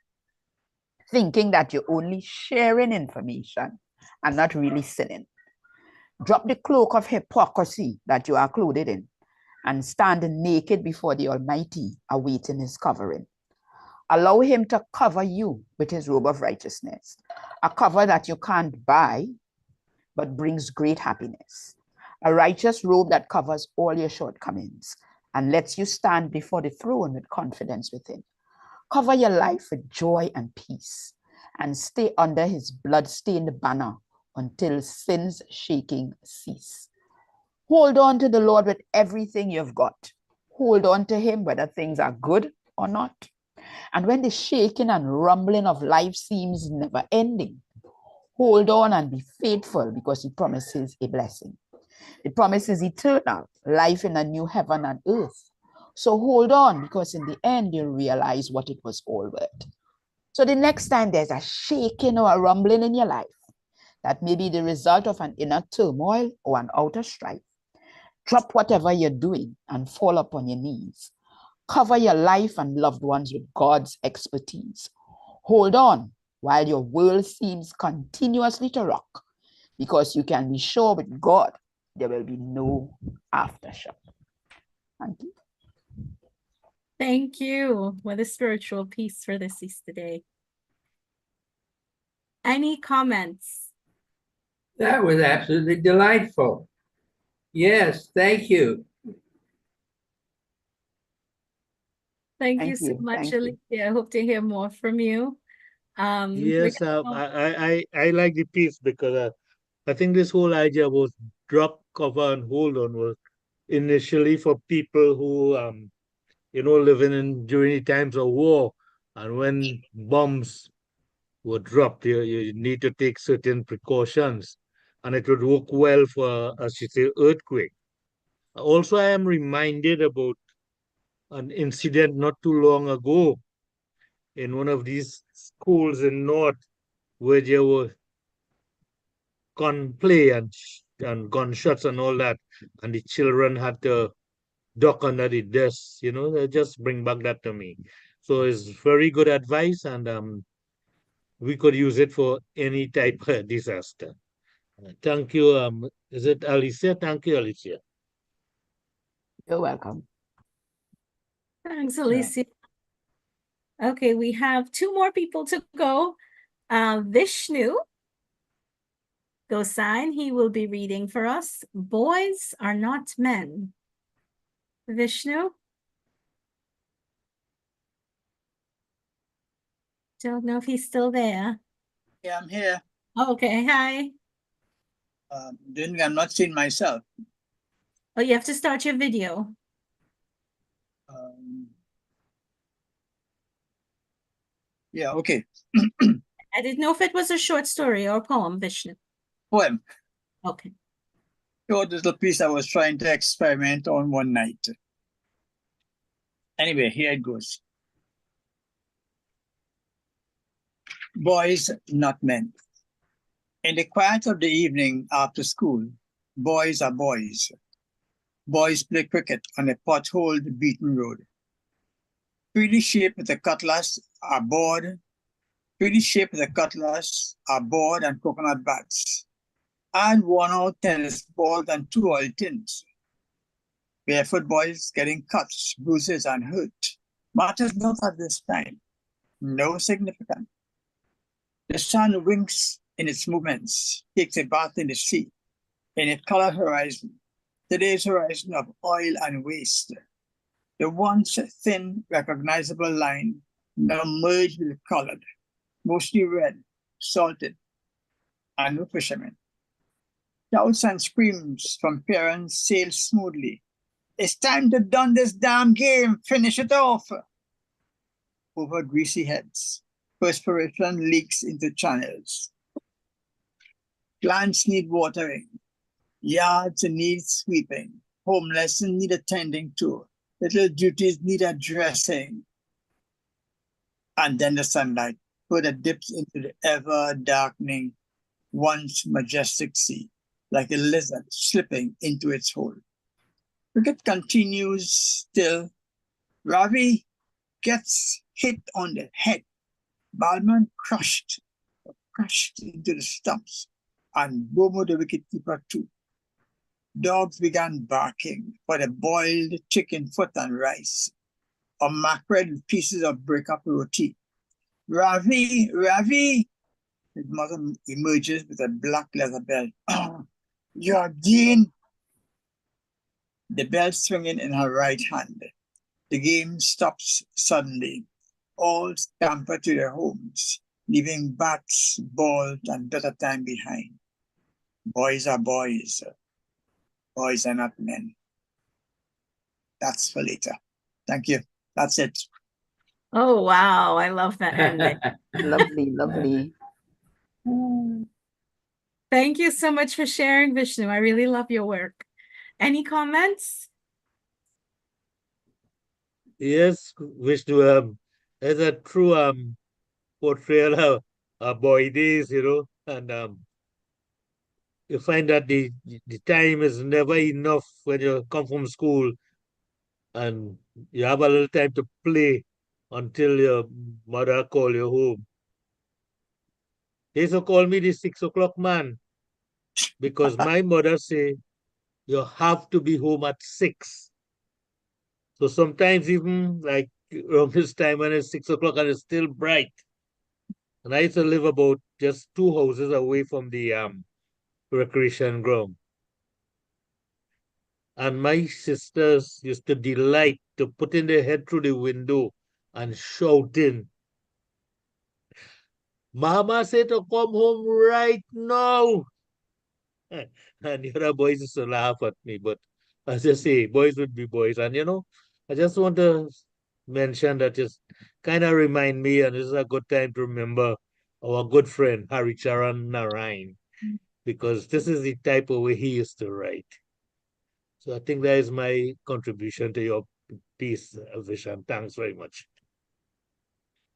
[SPEAKER 9] thinking that you're only sharing information and not really sinning. Drop the cloak of hypocrisy that you are clothed in and stand naked before the Almighty, awaiting his covering. Allow him to cover you with his robe of righteousness, a cover that you can't buy, but brings great happiness. A righteous robe that covers all your shortcomings and lets you stand before the throne with confidence within. Cover your life with joy and peace and stay under his blood-stained banner until sin's shaking cease. Hold on to the Lord with everything you've got. Hold on to him whether things are good or not. And when the shaking and rumbling of life seems never ending, hold on and be faithful because he promises a blessing. It promises eternal life in a new heaven and earth. So hold on because in the end you'll realize what it was all worth. So the next time there's a shaking or a rumbling in your life, that may be the result of an inner turmoil or an outer strife, drop whatever you're doing and fall upon your knees. Cover your life and loved ones with God's expertise. Hold on while your world seems continuously to rock, because you can be sure with God there will be no aftershock. Thank you.
[SPEAKER 2] Thank you. What a spiritual piece for this Easter day. Any comments?
[SPEAKER 6] That was absolutely delightful. Yes, thank you.
[SPEAKER 2] Thank you so much, Alicia. I hope to hear more from you.
[SPEAKER 4] Yes, I like the piece because I think this whole idea was drop, cover, and hold on was initially for people who living in during the times of war, and when bombs were dropped, you need to take certain precautions, and it would work well for, as you say, earthquake. Also, I am reminded about an incident not too long ago in one of these schools in North where there were gunplay and gunshots and all that, and the children had to duck under the desk. They just bring back that to me. So it's very good advice, and we could use it for any type of disaster. Thank you. Is it Alicia? Thank you, Alicia.
[SPEAKER 9] You're welcome.
[SPEAKER 2] Thanks, Alicia. Okay, we have two more people to go. Vishnu Gosain, he will be reading for us. Boys Are Not Men. Vishnu? Don't know if he's still there.
[SPEAKER 12] Yeah, I'm here.
[SPEAKER 2] Oh, okay, hi.
[SPEAKER 12] I'm not seeing myself.
[SPEAKER 2] Oh, you have to start your video.
[SPEAKER 12] Yeah, okay.
[SPEAKER 2] I didn't know if it was a short story or a poem, Vishnu.
[SPEAKER 12] Poem.
[SPEAKER 2] Okay.
[SPEAKER 12] Short little piece I was trying to experiment on one night. Anyway, here it goes. Boys, not men. In the quiet of the evening after school, boys are boys. Boys play cricket on a potholed beaten road. Pretty shaped with a cutlass are bored. Pretty shaped with a cutlass are board and coconut bats. And worn out tennis balls and 2 oil tins. Barefoot boys getting cuts, bruises, and hurt. Matters not at this time. No significant. The sun winks in its movements, takes a bath in the sea, in a colored horizon. Today's horizon of oil and waste. The once thin, recognizable line now merged with colored, mostly red, salted, and no fishermen. Shouts and screams from parents sail smoothly. It's time to done this damn game, finish it off. Over greasy heads, perspiration leaks into channels. Plants need watering, yards need sweeping, homeless need attending to, little duties need addressing. And then the sunlight further dips into the ever-darkening, once majestic sea, like a lizard slipping into its hole. Cricket continues still. Ravi gets hit on the head. Balman crushed into the stumps, and Bomo the wicketkeeper too. Dogs began barking for the boiled chicken foot and rice, or mackerel with pieces of break-up roti. Ravi, Ravi! His mother emerges with a black leather belt. Oh, you're Dean! The bell swinging in her right hand. The game stops suddenly. All scamper to their homes, leaving bats, balls, and better time behind. Boys are boys. Boys are not men. That's for later. Thank you. That's it.
[SPEAKER 2] Oh, wow. I love that ending.
[SPEAKER 9] Lovely, lovely.
[SPEAKER 2] Thank you so much for sharing, Vishnu. I really love your work. Any comments?
[SPEAKER 4] Yes, Vishnu, it's a true portrayal of boy days, and you find that the time is never enough when you come from school and you have a little time to play until your mother call you home. They used to call me the 6 o'clock man because my mother say you have to be home at 6. So sometimes even like around this time when it's 6 o'clock and it's still bright. And I used to live about just 2 houses away from the recreation ground. And my sisters used to delight to put in their head through the window and shouting, Mama said to come home right now. And the other boys used to laugh at me, but as I say, boys would be boys. And I just want to mention that just kind of remind me, and this is a good time to remember our good friend Hari Charan Narain, because this is the type of way he used to write. So I think that is my contribution to your piece, Vishan. Thanks very much.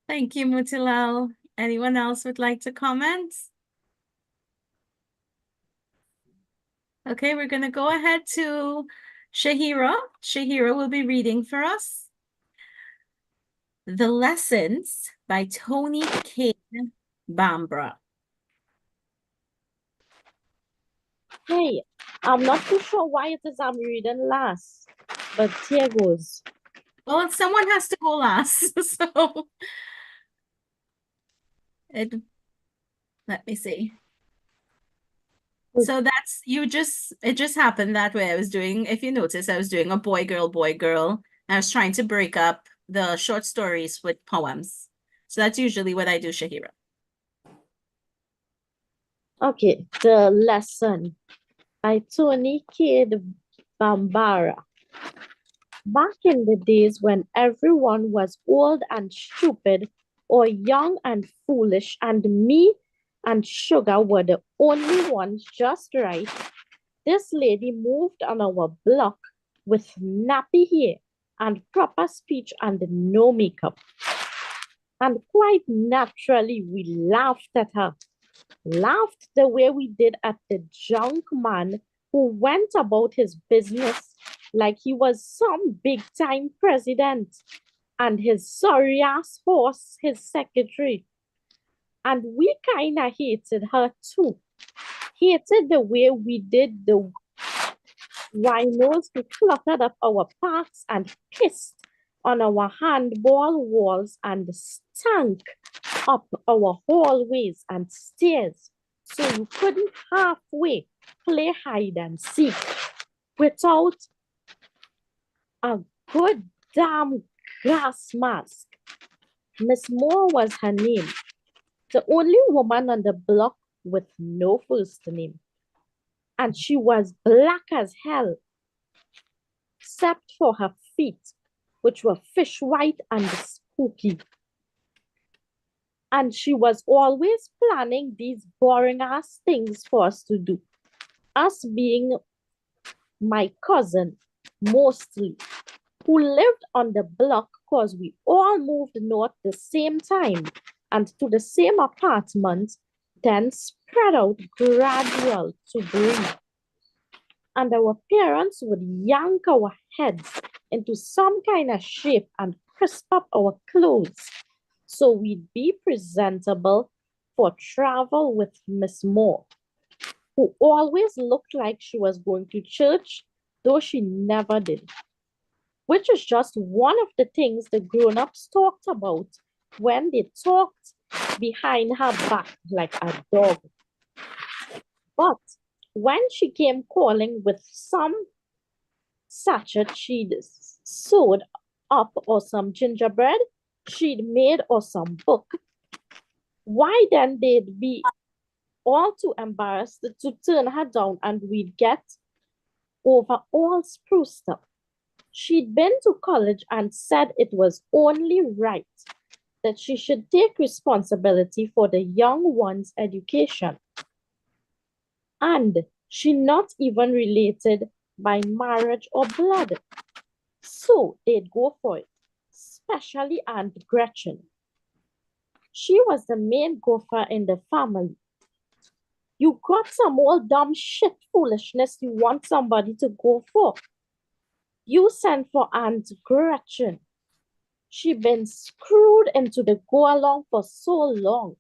[SPEAKER 2] Thank you, Mutilal. Anyone else would like to comment? Okay, we're going to go ahead to Shahira. Shahira will be reading for us The Lessons by Tony K. Bambra.
[SPEAKER 13] Hey, I'm not too sure why it is I'm reading last, but here goes.
[SPEAKER 2] Well, someone has to go last, so let me see. So it just happened that way. I was doing, if you notice, I was doing a boy, girl. I was trying to break up the short stories with poems. So that's usually what I do, Shahira.
[SPEAKER 13] Okay, The Lesson by Tony K. Bambara. Back in the days when everyone was old and stupid, or young and foolish, and me and Sugar were the only ones just right, this lady moved on our block with nappy hair and proper speech and no makeup. And quite naturally, we laughed at her. Laughed the way we did at the junk man who went about his business like he was some big-time president, and his sorry-ass horse his secretary. And we kind of hated her too. Hated the way we did the rhinos who cluttered up our parks and pissed on our handball walls and stank up our hallways and stairs, so you couldn't halfway play hide and seek without a good damn gas mask. Miss Moore was her name, the only woman on the block with no first name. And she was black as hell, except for her feet, which were fish white and spooky. And she was always planning these boring ass things for us to do. Us being my cousin, mostly, who lived on the block because we all moved north the same time and to the same apartment, then spread out gradual to breathe. And our parents would yank our heads into some kind of shape and crisp up our clothes so we'd be presentable for travel with Miss Moore, who always looked like she was going to church, though she never did. Which is just one of the things the grown-ups talked about when they talked behind her back like a dog. But when she came calling with some sachet she'd sewed up or some gingerbread she'd made or some book, why then they'd be all too embarrassed to turn her down and we'd get over all spruced up. She'd been to college and said it was only right that she should take responsibility for the young one's education. And she not even related by marriage or blood. So they'd go for it, especially Aunt Gretchen. She was the main gopher in the family. You got some old dumb shit foolishness you want somebody to go for. You sent for Aunt Gretchen. She been screwed into the go-along for so long.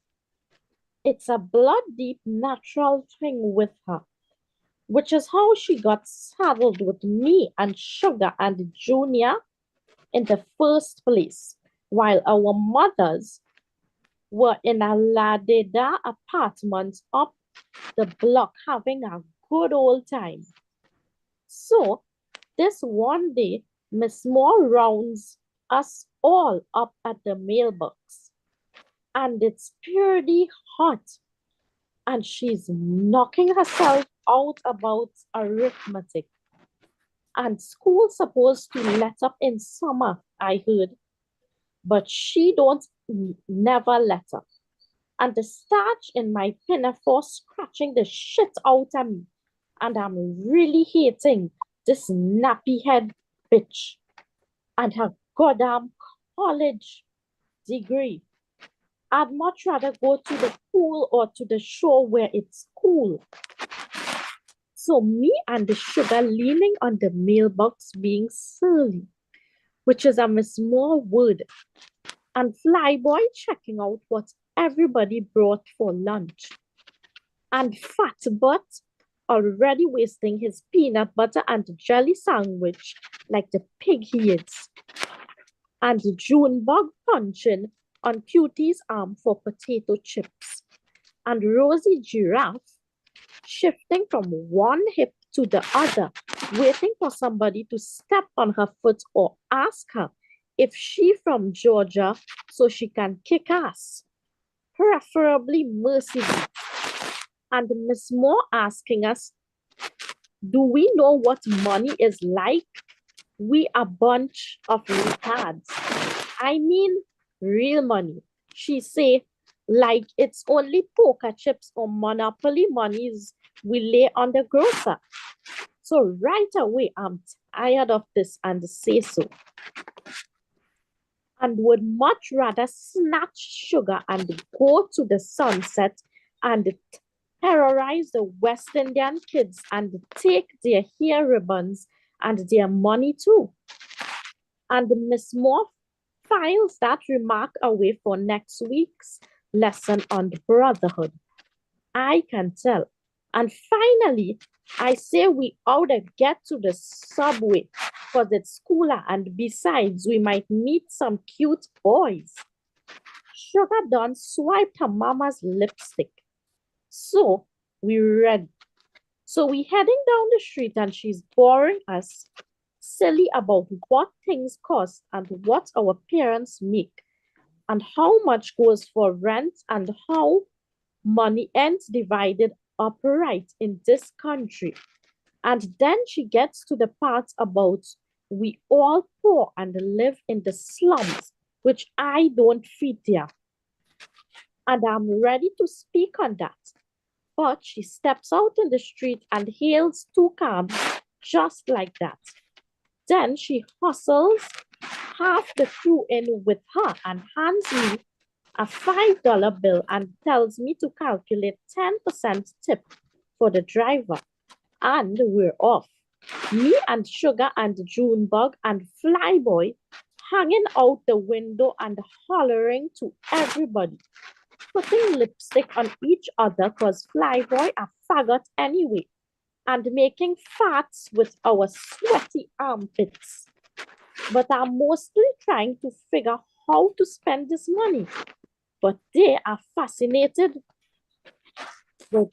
[SPEAKER 13] It's a blood-deep natural thing with her, which is how she got saddled with me and Sugar and Junior in the first place, while our mothers were in a ladeda apartment up the block having a good old time. So this one day, Miss Moore rounds us all up at the mailbox, and it's pretty hot, and she's knocking herself out about arithmetic. And school's supposed to let up in summer, I heard, but she don't never let up. And the starch in my pinafore scratching the shit out of me, and I'm really hating this nappy head bitch and her goddamn college degree. I'd much rather go to the pool or to the shore where it's cool. So me and the Sugar leaning on the mailbox being surly, which is a Miss Moore word, and Flyboy checking out what everybody brought for lunch, and Fat Butt already wasting his peanut butter and jelly sandwich like the pig he is, and Junebug punching on Cutie's arm for potato chips, and Rosie Giraffe shifting from one hip to the other, waiting for somebody to step on her foot or ask her if she from Georgia so she can kick ass, preferably mercifully. And Miss Moore asking us, do we know what money is like? We a bunch of retards. I mean, real money. She say, like it's only poker chips or Monopoly monies we lay on the grocer. So right away, I'm tired of this and say so. And would much rather snatch Sugar and go to the sunset and terrorize the West Indian kids and take their hair ribbons and their money too. And Miss Moore files that remark away for next week's lesson on brotherhood. I can tell. And finally, I say we ought to get to the subway because it's cooler, and besides, we might meet some cute boys. Sugar Dawn swiped her mama's lipstick. So we ready. So we heading down the street and she's boring us silly about what things cost and what our parents make and how much goes for rent and how money ends divided up right in this country. And then she gets to the part about we all poor and live in the slums, which I don't fit there. And I'm ready to speak on that. But she steps out in the street and hails two cabs just like that. Then she hustles half the crew in with her and hands me a $5 bill and tells me to calculate 10% tip for the driver. And we're off. Me and Sugar and Junebug and Flyboy hanging out the window and hollering to everybody, putting lipstick on each other because Flyboy a faggot anyway, and making farts with our sweaty armpits. But I'm mostly trying to figure how to spend this money. But they are fascinated with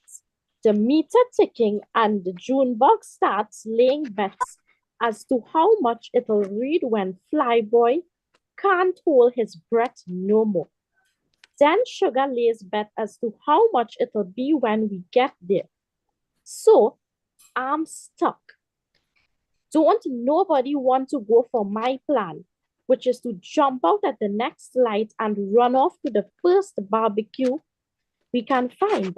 [SPEAKER 13] the meter ticking, and Junebug starts laying bets as to how much it'll read when Flyboy can't hold his breath no more. Then Sugar lays bet as to how much it'll be when we get there. So I'm stuck. Don't nobody want to go for my plan, which is to jump out at the next light and run off to the first barbecue we can find.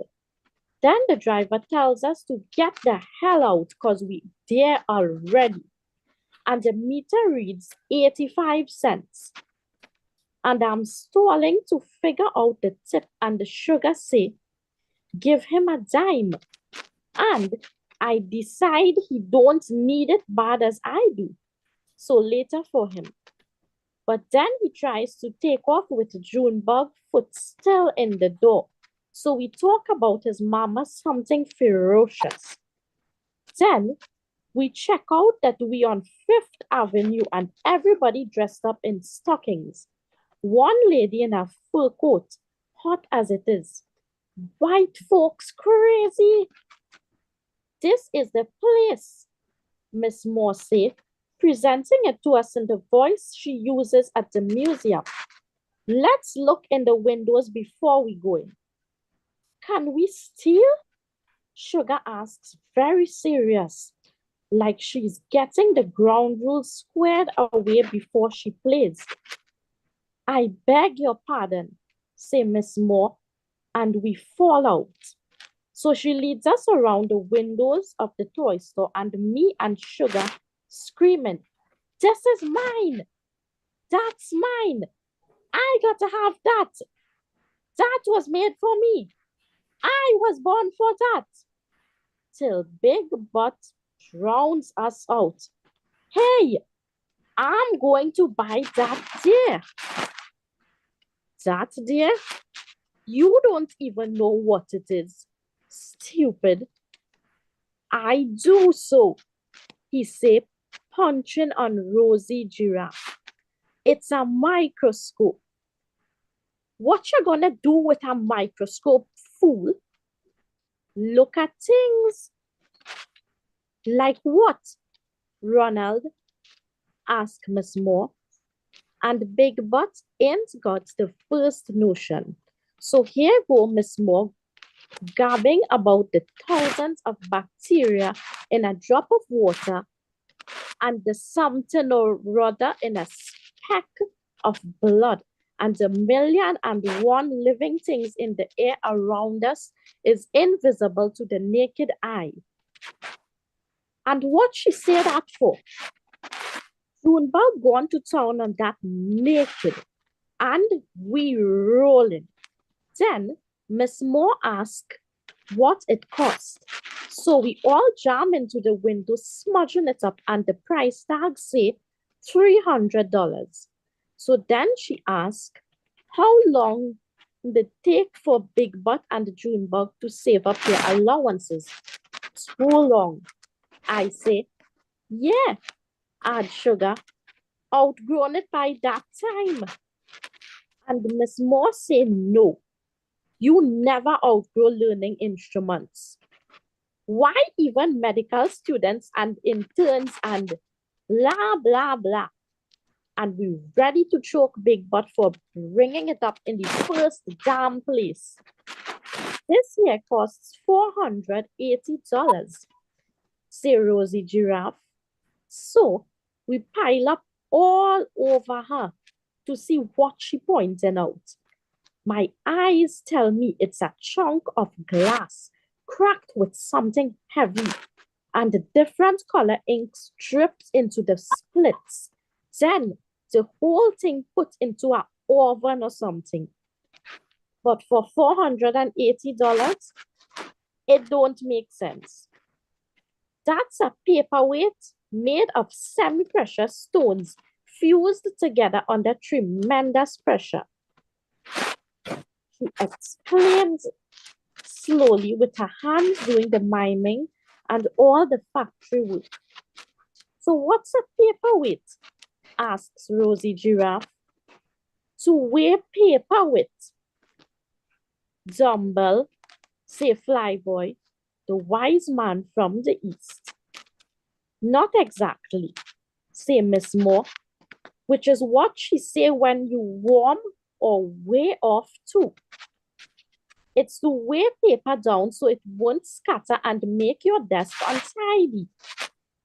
[SPEAKER 13] Then the driver tells us to get the hell out because we there already. And the meter reads 85 cents. And I'm stalling to figure out the tip, and the Sugar say, give him a dime. And I decide he don't need it bad as I do. So later for him. But then he tries to take off with Junebug foot still in the door. So we talk about his mama something ferocious. Then we check out that we on Fifth Avenue and everybody dressed up in stockings. One lady in a full coat, hot as it is. White folks crazy. This is the place, Miss Morse, presenting it to us in the voice she uses at the museum. Let's look in the windows before we go in. Can we steal? Sugar asks, very serious, like she's getting the ground rules squared away before she plays. I beg your pardon, say Miss Moore, and we fall out. So she leads us around the windows of the toy store, and me and Sugar screaming, this is mine, that's mine, I got to have that, that was made for me, I was born for that, till Big Butt drowns us out. Hey, I'm going to buy that deer. That deer? You don't even know what it is. Stupid. I do so, he said, punching on Rosie Giraffe. It's a microscope. What you gonna do with a microscope, fool? Look at things. Like what? Ronald asked Miss Moore. And Big Butt ain't got the first notion. So here go Miss Moore gabbing about the thousands of bacteria in a drop of water and the something or rather in a speck of blood, and the 1,000,001 living things in the air around us is invisible to the naked eye. And what she say that for? Junebug gone to town on that naked, and we rolling. Then Miss Moore asked what it cost. So we all jam into the window, smudging it up, and the price tag say $300. So then she asked, how long the take for Big Butt and Junebug to save up their allowances. Too long. I say, yeah, add Sugar. Outgrown it by that time. And Miss Moore say, no, you never outgrow learning instruments. Why even medical students and interns and blah, blah, blah. And we're ready to choke Big Butt for bringing it up in the first damn place. This year costs $480, say Rosie Giraffe. So we pile up all over her to see what she pointed out. My eyes tell me it's a chunk of glass cracked with something heavy, and the different color ink stripped into the splits. Then the whole thing put into an oven or something. But for $480, it don't make sense. That's a paperweight made of semi-precious stones fused together under tremendous pressure. She explains slowly with her hands doing the miming and all the factory work. So what's a paperweight? Asks Rosie Giraffe. To weigh paper with. Dumble, say Flyboy, the wise man from the east. Not exactly, say Miss Moore, which is what she say when you warm or weigh off too. It's to weigh paper down so it won't scatter and make your desk untidy.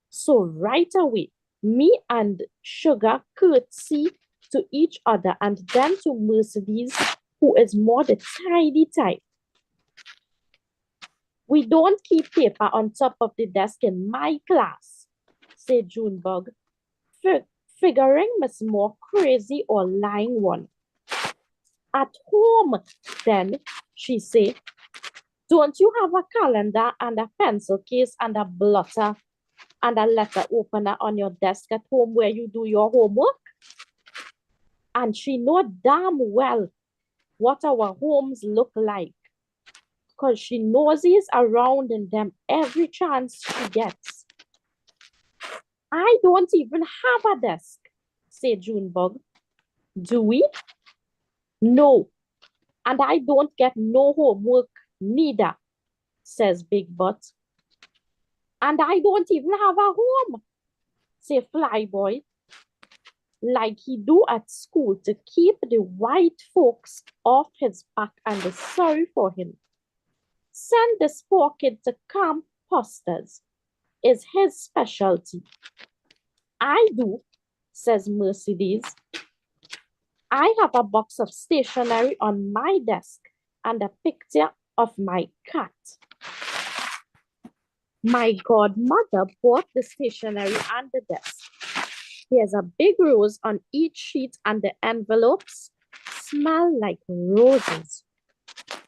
[SPEAKER 13] So right away, me and Sugar curtsy to each other and then to Mercedes, who is more the tidy type. We don't keep paper on top of the desk in my class, said Junebug, figuring Miss Moore crazy or lying one. At home, then, she said, don't you have a calendar and a pencil case and a blotter and a letter opener on your desk at home where you do your homework? And she know damn well what our homes look like, because she noses around in them every chance she gets. I don't even have a desk, said Junebug. Do we? No. And I don't get no homework neither, says Big Butt. And I don't even have a home, say Flyboy, like he do at school to keep the white folks off his back and is sorry for him. Send this poor kid to camp posters is his specialty. I do, says Mercedes. I have a box of stationery on my desk and a picture of my cat. My godmother bought the stationery and the desk. There's a big rose on each sheet and the envelopes smell like roses. Who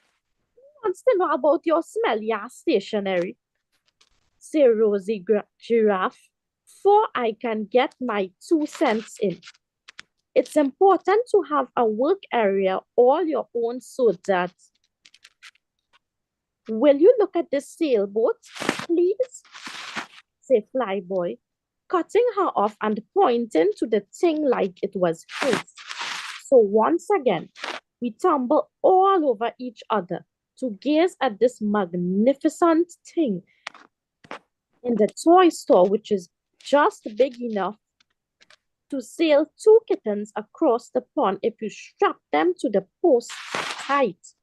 [SPEAKER 13] wants to know about your smelly ass stationery? Say Rosie Giraffe, for I can get my 2 cents in. It's important to have a work area all your own so that... Will you look at the sailboat, please? Say Flyboy, cutting her off and pointing to the thing like it was his. So once again, we tumble all over each other to gaze at this magnificent thing in the toy store, which is just big enough to sail 2 kittens across the pond if you strap them to the post tight.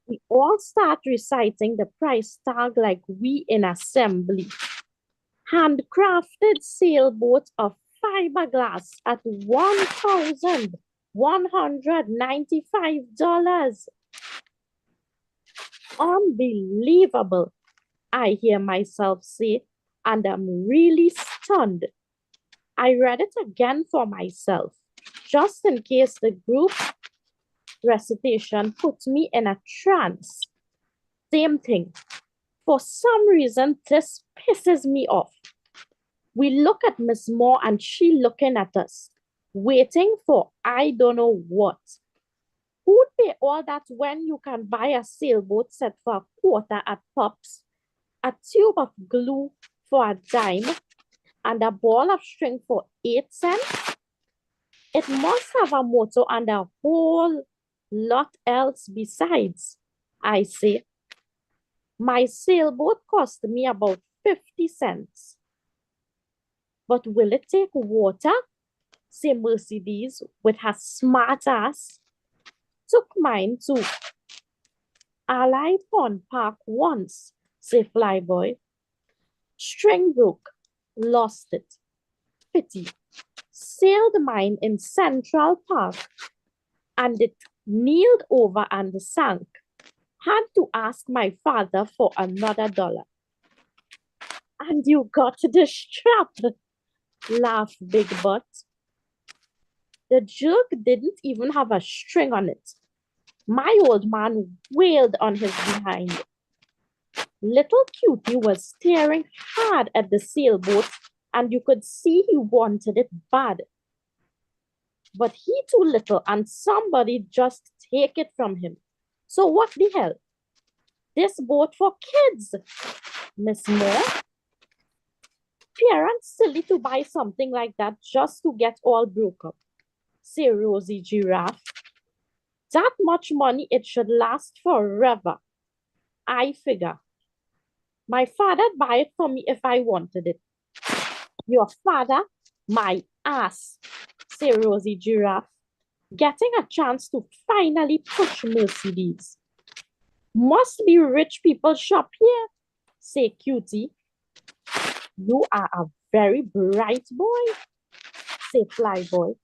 [SPEAKER 13] We all start reciting the price tag like we in assembly. Handcrafted sailboat of fiberglass at $1,195. Unbelievable, I hear myself say, and I'm really stunned. I read it again for myself, just in case the group recitation puts me in a trance. Same thing. For some reason, this pisses me off. We look at Miss Moore and she looking at us, waiting for I don't know what. Who'd pay pay all that when you can buy a sailboat set for a quarter at Pops, a tube of glue for a dime, and a ball of string for 8 cents? It must have a motor and a whole lot else besides, I say. My sailboat cost me about 50 cents. But will it take water? Say Mercedes with her smart ass. Took mine to Allied Pond Park once, say Flyboy. String broke, lost it. Pity. Sailed mine in Central Park and it kneeled over and sank. Had to ask my father for another $1. And you got the strap, laughed Big Butt. The jerk didn't even have a string on it. My old man wailed on his behind. Little Cutie was staring hard at the sailboat, and you could see he wanted it bad. But he too little, and somebody just take it from him. So what the hell? This boat for kids, Miss Moore. Parents silly to buy something like that just to get all broke up, say Rosie Giraffe. That much money, it should last forever. I figure. My father'd buy it for me if I wanted it. Your father? My ass, say Rosie Giraffe, getting a chance to finally push Mercedes. Must be rich people shop here, say Cutie. You are a very bright boy, say Flyboy.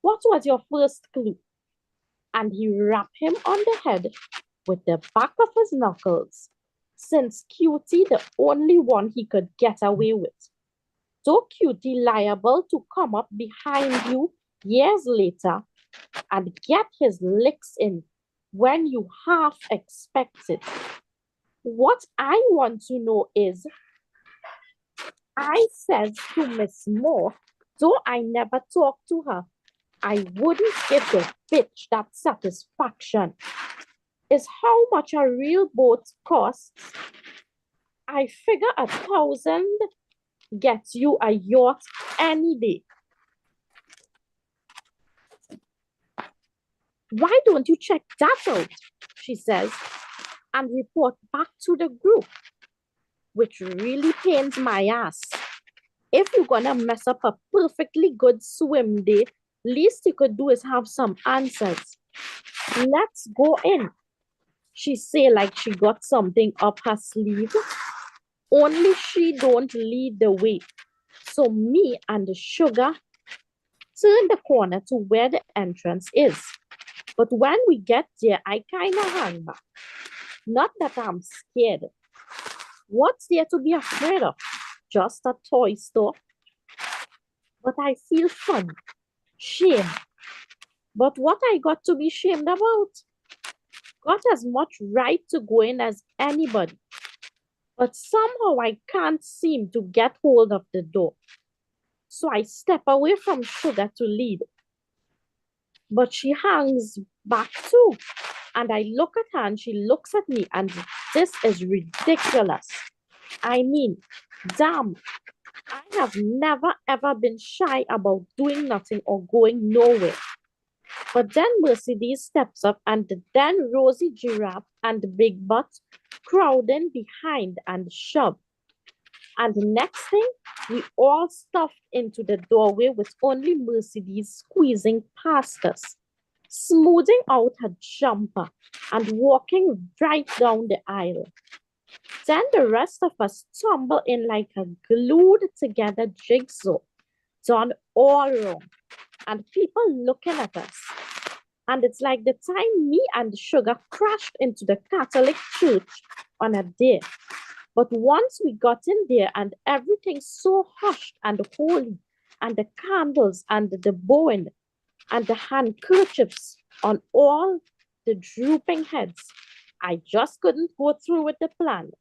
[SPEAKER 13] What was your first clue? And he rapped him on the head with the back of his knuckles, since Cutie the only one he could get away with. So Cutie liable to come up behind you years later and get his licks in when you half expect it. What I want to know is, I says to Miss Moore, though I never talked to her, I wouldn't give the bitch that satisfaction. Is how much a real boat costs. I figure 1,000 gets you a yacht any day. Why don't you check that out? She says, and report back to the group, which really pains my ass. If you're gonna mess up a perfectly good swim day, least you could do is have some answers. Let's go in, she say like she got something up her sleeve. Only she don't lead the way. So me and the Sugar turn the corner to where the entrance is. But when we get there, I kind of hang back. Not that I'm scared. What's there to be afraid of? Just a toy store. But I feel fun. Shame. But what I got to be shamed about? Got as much right to go in as anybody. But somehow I can't seem to get hold of the door. So I step away from Sugar to lead. But she hangs back too. And I look at her and she looks at me, and this is ridiculous. I mean, damn, I have never ever been shy about doing nothing or going nowhere. But then Mercedes steps up, and then Rosie Giraffe and Big Butt crowd in behind and shove. And the next thing, we all stuffed into the doorway with only Mercedes squeezing past us, smoothing out her jumper and walking right down the aisle. Then the rest of us tumble in like a glued together jigsaw, done all wrong, and people looking at us. And it's like the time me and Sugar crashed into the Catholic church on a day. But once we got in there and everything so hushed and holy, and the candles and the bowing and the handkerchiefs on all the drooping heads, I just couldn't go through with the plan.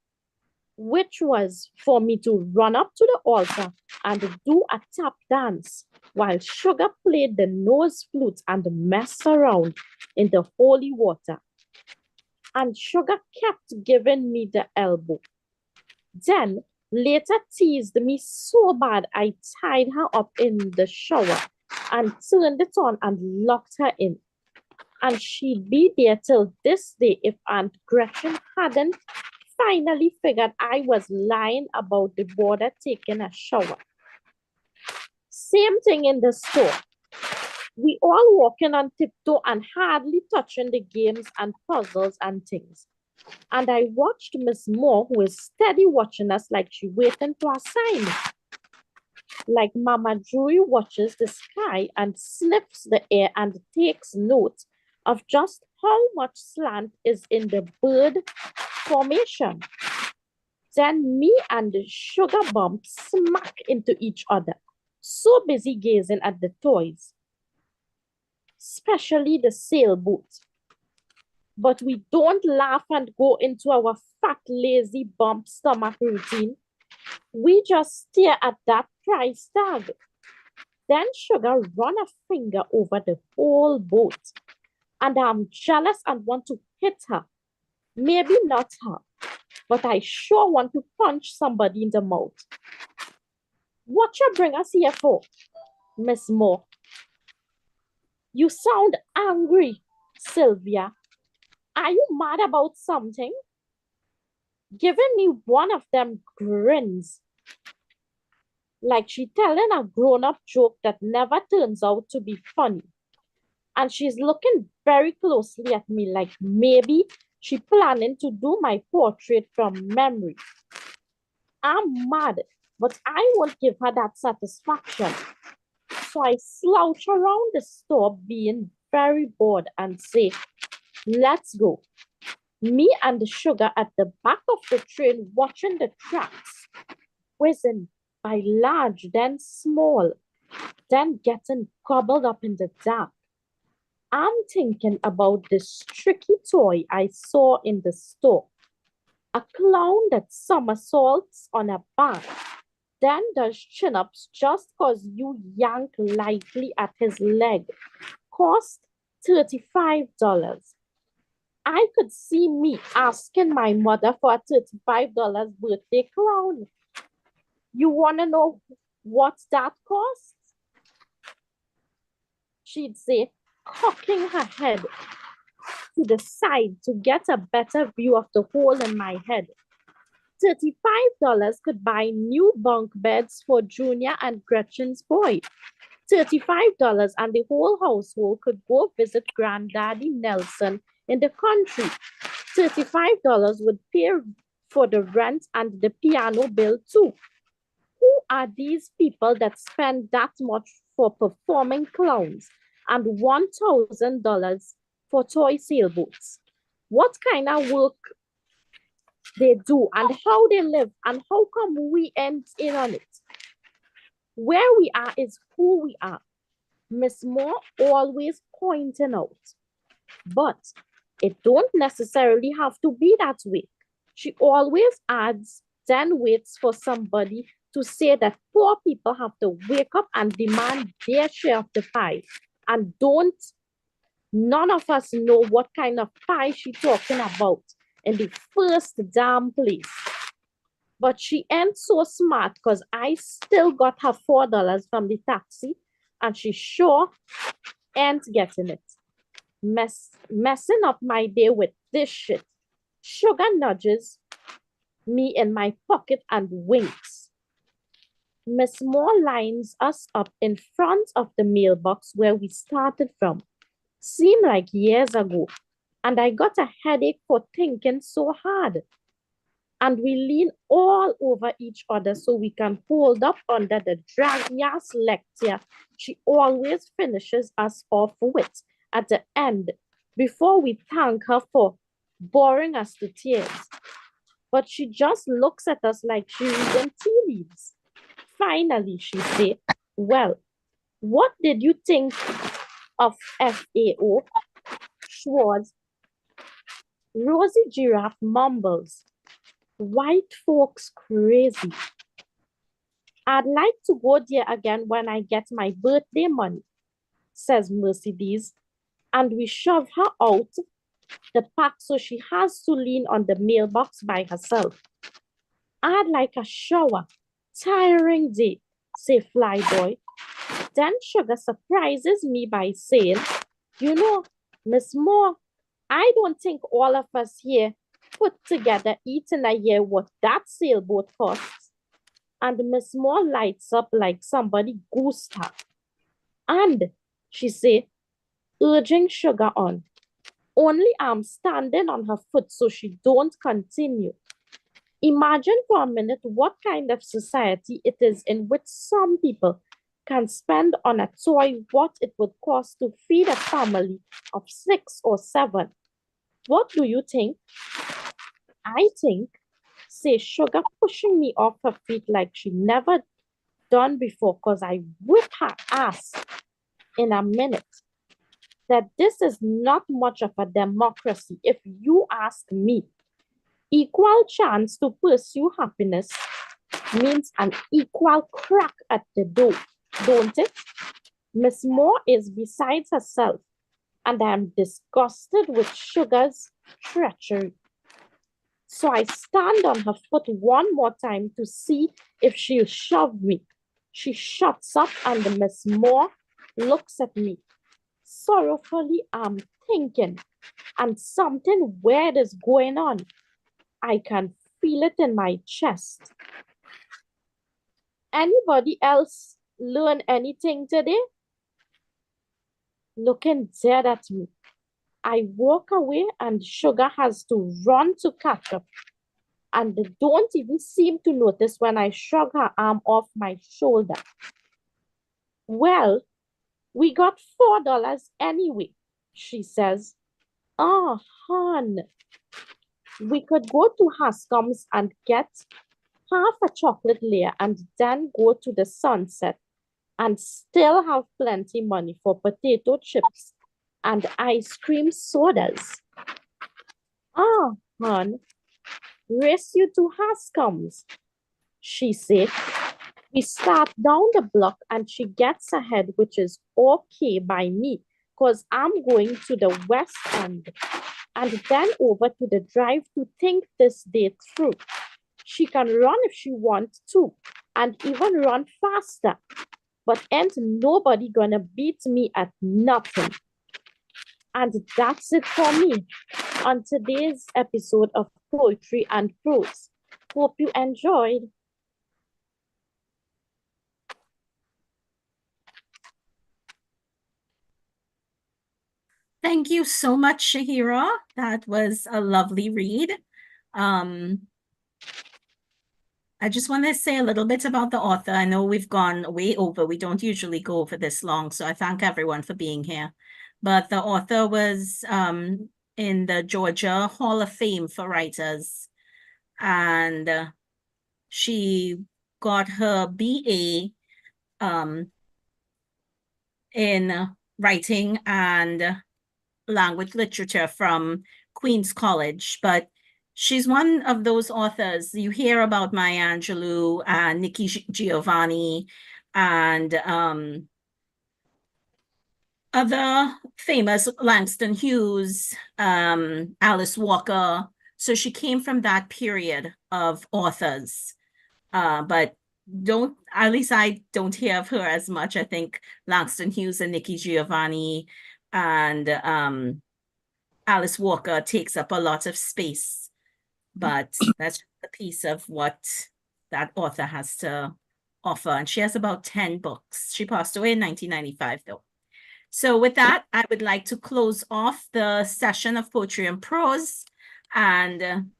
[SPEAKER 13] which was for me to run up to the altar and do a tap dance while Sugar played the nose flute and messed around in the holy water. And Sugar kept giving me the elbow. Then later teased me so bad I tied her up in the shower and turned it on and locked her in. And she'd be there till this day if Aunt Gretchen hadn't finally figured I was lying about the boarder taking a shower. Same thing in the store. We all walking on tiptoe and hardly touching the games and puzzles and things. And I watched Miss Moore, who is steady watching us like she waiting for a sign. Like Mama Drury watches the sky and sniffs the air and takes note of just how much slant is in the bird formation. Then me and the Sugar bump smack into each other, so busy gazing at the toys, especially the sailboat. But we don't laugh and go into our fat, lazy bump stomach routine. We just stare at that price tag. Then Sugar run a finger over the whole boat. And I'm jealous and want to hit her. Maybe not her, but I sure want to punch somebody in the mouth. What you bring us here for, Miss Moore? You sound angry, Sylvia. Are you mad about something? Giving me one of them grins, like she telling a grown-up joke that never turns out to be funny. And she's looking very closely at me like maybe she planning to do my portrait from memory. I'm mad, but I won't give her that satisfaction. So I slouch around the store being very bored and say, let's go. Me and the Sugar at the back of the train watching the tracks, whizzing by large, then small, then getting gobbled up in the dark. I'm thinking about this tricky toy I saw in the store. A clown that somersaults on a bank, then does chin-ups just cause you yank lightly at his leg. Cost $35. I could see me asking my mother for a $35 birthday clown. You wanna know what that costs? She'd say, cocking her head to the side to get a better view of the hole in my head. $35 could buy new bunk beds for Junior and Gretchen's boy. $35 and the whole household could go visit Granddaddy Nelson in the country. $35 would pay for the rent and the piano bill too. Who are these people that spend that much for performing clowns and $1,000 for toy sailboats? What kind of work they do and how they live and how come we end in on it? Where we are is who we are. Miss Moore always pointing out. But it don't necessarily have to be that way. She always adds, then waits for somebody to say that poor people have to wake up and demand their share of the pie. And none of us know what kind of pie she's talking about in the first damn place. But she ain't so smart because I still got her $4 from the taxi and she sure ain't getting it. Messing up my day with this shit. Sugar nudges me in my pocket and winks. Miss Moore lines us up in front of the mailbox where we started from. Seemed like years ago, and I got a headache for thinking so hard. And we lean all over each other so we can hold up under the dragnas lecture she always finishes us off with at the end before we thank her for boring us to tears. But she just looks at us like she's reading tea leaves. Finally, she said, well, what did you think of FAO? Schwartz. Rosie Giraffe mumbles. White folks crazy. I'd like to go there again when I get my birthday money, says Mercedes, and we shove her out the pack so she has to lean on the mailbox by herself. I'd like a shower. Tiring day, say Flyboy. Then Sugar surprises me by saying, you know, Miss Moore, I don't think all of us here put together eat in a year what that sailboat costs. And Miss Moore lights up like somebody goosed her. And, she said, urging Sugar on. Only I'm standing on her foot so she don't continue. Imagine for a minute what kind of society it is in which some people can spend on a toy what it would cost to feed a family of 6 or 7. What do you think? I think, say Sugar, pushing me off her feet like she never done before because I whip her ass in a minute, that this is not much of a democracy if you ask me. Equal chance to pursue happiness means an equal crack at the door, don't it? Miss Moore is besides herself, and I am disgusted with Sugar's treachery. So I stand on her foot one more time to see if she'll shove me. She shuts up and Miss Moore looks at me. Sorrowfully, I'm thinking, and something weird is going on. I can feel it in my chest. Anybody else learn anything today? Looking dead at me. I walk away and Sugar has to run to catch up. And they don't even seem to notice when I shrug her arm off my shoulder. Well, we got $4 anyway, she says. Oh, hon. We could go to Hascom's and get half a chocolate layer and then go to the Sunset and still have plenty money for potato chips and ice cream sodas. Ah, hon, race you to Hascom's, she said. We start down the block and she gets ahead, which is okay by me because I'm going to the West End and then over to the drive to think this day through. She can run if she wants to and even run faster, but ain't nobody gonna beat me at nothing. And that's it for me on today's episode of Poetry and Prose. Hope you enjoyed.
[SPEAKER 2] Thank you so much, Shahira. That was a lovely read. I just want to say a little bit about the author. I know we've gone way over. We don't usually go over this long, so I thank everyone for being here. But the author was in the Georgia Hall of Fame for Writers, and she got her BA in writing and language literature from Queens College, but she's one of those authors you hear about, Maya Angelou and Nikki Giovanni and other famous, Langston Hughes, Alice Walker. So she came from that period of authors, but at least I don't hear of her as much. I think Langston Hughes and Nikki Giovanni and Alice Walker takes up a lot of space, but that's a piece of what that author has to offer. And she has about 10 books. She passed away in 1995, though. So with that, I would like to close off the session of Poetry and Prose. And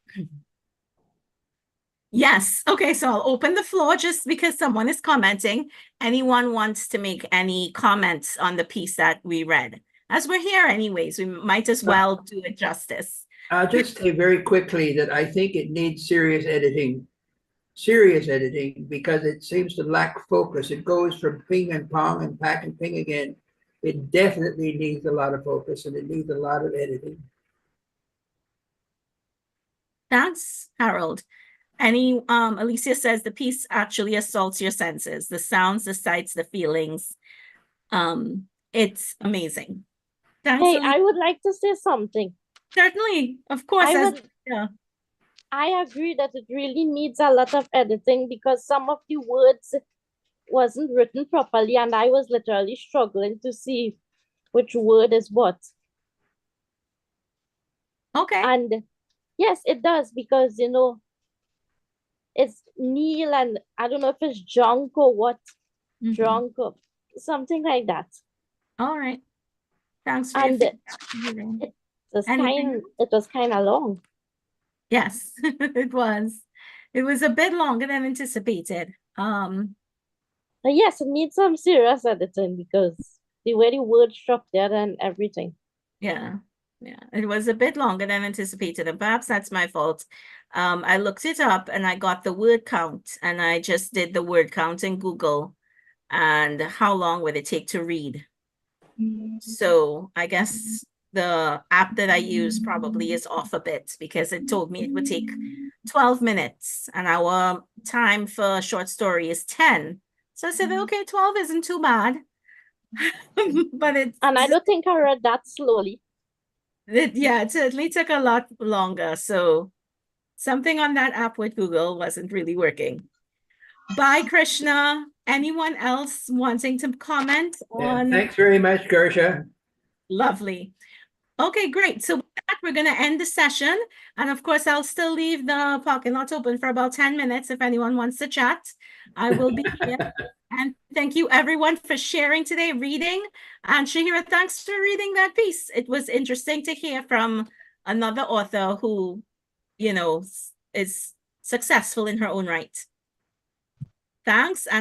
[SPEAKER 2] yes, okay, so I'll open the floor just because someone is commenting. Anyone wants to make any comments on the piece that we read? As we're here anyways, we might as well do it justice.
[SPEAKER 6] I'll just say very quickly that I think it needs serious editing, because it seems to lack focus. It goes from ping and pong and pack and ping again. It definitely needs a lot of focus and it needs a lot of editing.
[SPEAKER 2] Thanks, Harold. Alicia says the piece actually assaults your senses, the sounds, the sights, the feelings. It's amazing. Thanks,
[SPEAKER 13] Hey,
[SPEAKER 2] Alicia.
[SPEAKER 13] I would like to say something.
[SPEAKER 2] Certainly, of course.
[SPEAKER 13] I agree that it really needs a lot of editing because some of the words wasn't written properly and I was literally struggling to see which word is what.
[SPEAKER 2] Okay.
[SPEAKER 13] And yes, it does because, you know, it's Neil and I don't know if it's junk or what, drunk or something like that.
[SPEAKER 2] All right. Thanks for your
[SPEAKER 13] And
[SPEAKER 2] feedback.
[SPEAKER 13] it was kind of long.
[SPEAKER 2] Yes, it was. It was a bit longer than anticipated.
[SPEAKER 13] But yes, it needs some serious editing because the way the word structured and everything.
[SPEAKER 2] Yeah, it was a bit longer than anticipated, and perhaps that's my fault. I looked it up and I got the word count, and I just did the word count in Google, and how long would it take to read? So I guess the app that I use probably is off a bit because it told me it would take 12 minutes, and our time for a short story is 10. So I said, okay, 12 isn't too bad. But
[SPEAKER 13] and I don't think I read that slowly.
[SPEAKER 2] Yeah, it certainly took a lot longer. So something on that app with Google wasn't really working. Bye, Krishna. Anyone else wanting to comment on?
[SPEAKER 6] Thanks very much, Gersha.
[SPEAKER 2] Lovely. Okay, great. So with that, we're going to end the session. And of course, I'll still leave the parking lot open for about 10 minutes if anyone wants to chat. I will be here. And thank you, everyone, for sharing today, reading. And Shahira, thanks for reading that piece. It was interesting to hear from another author who, you know, is successful in her own right. Thanks. And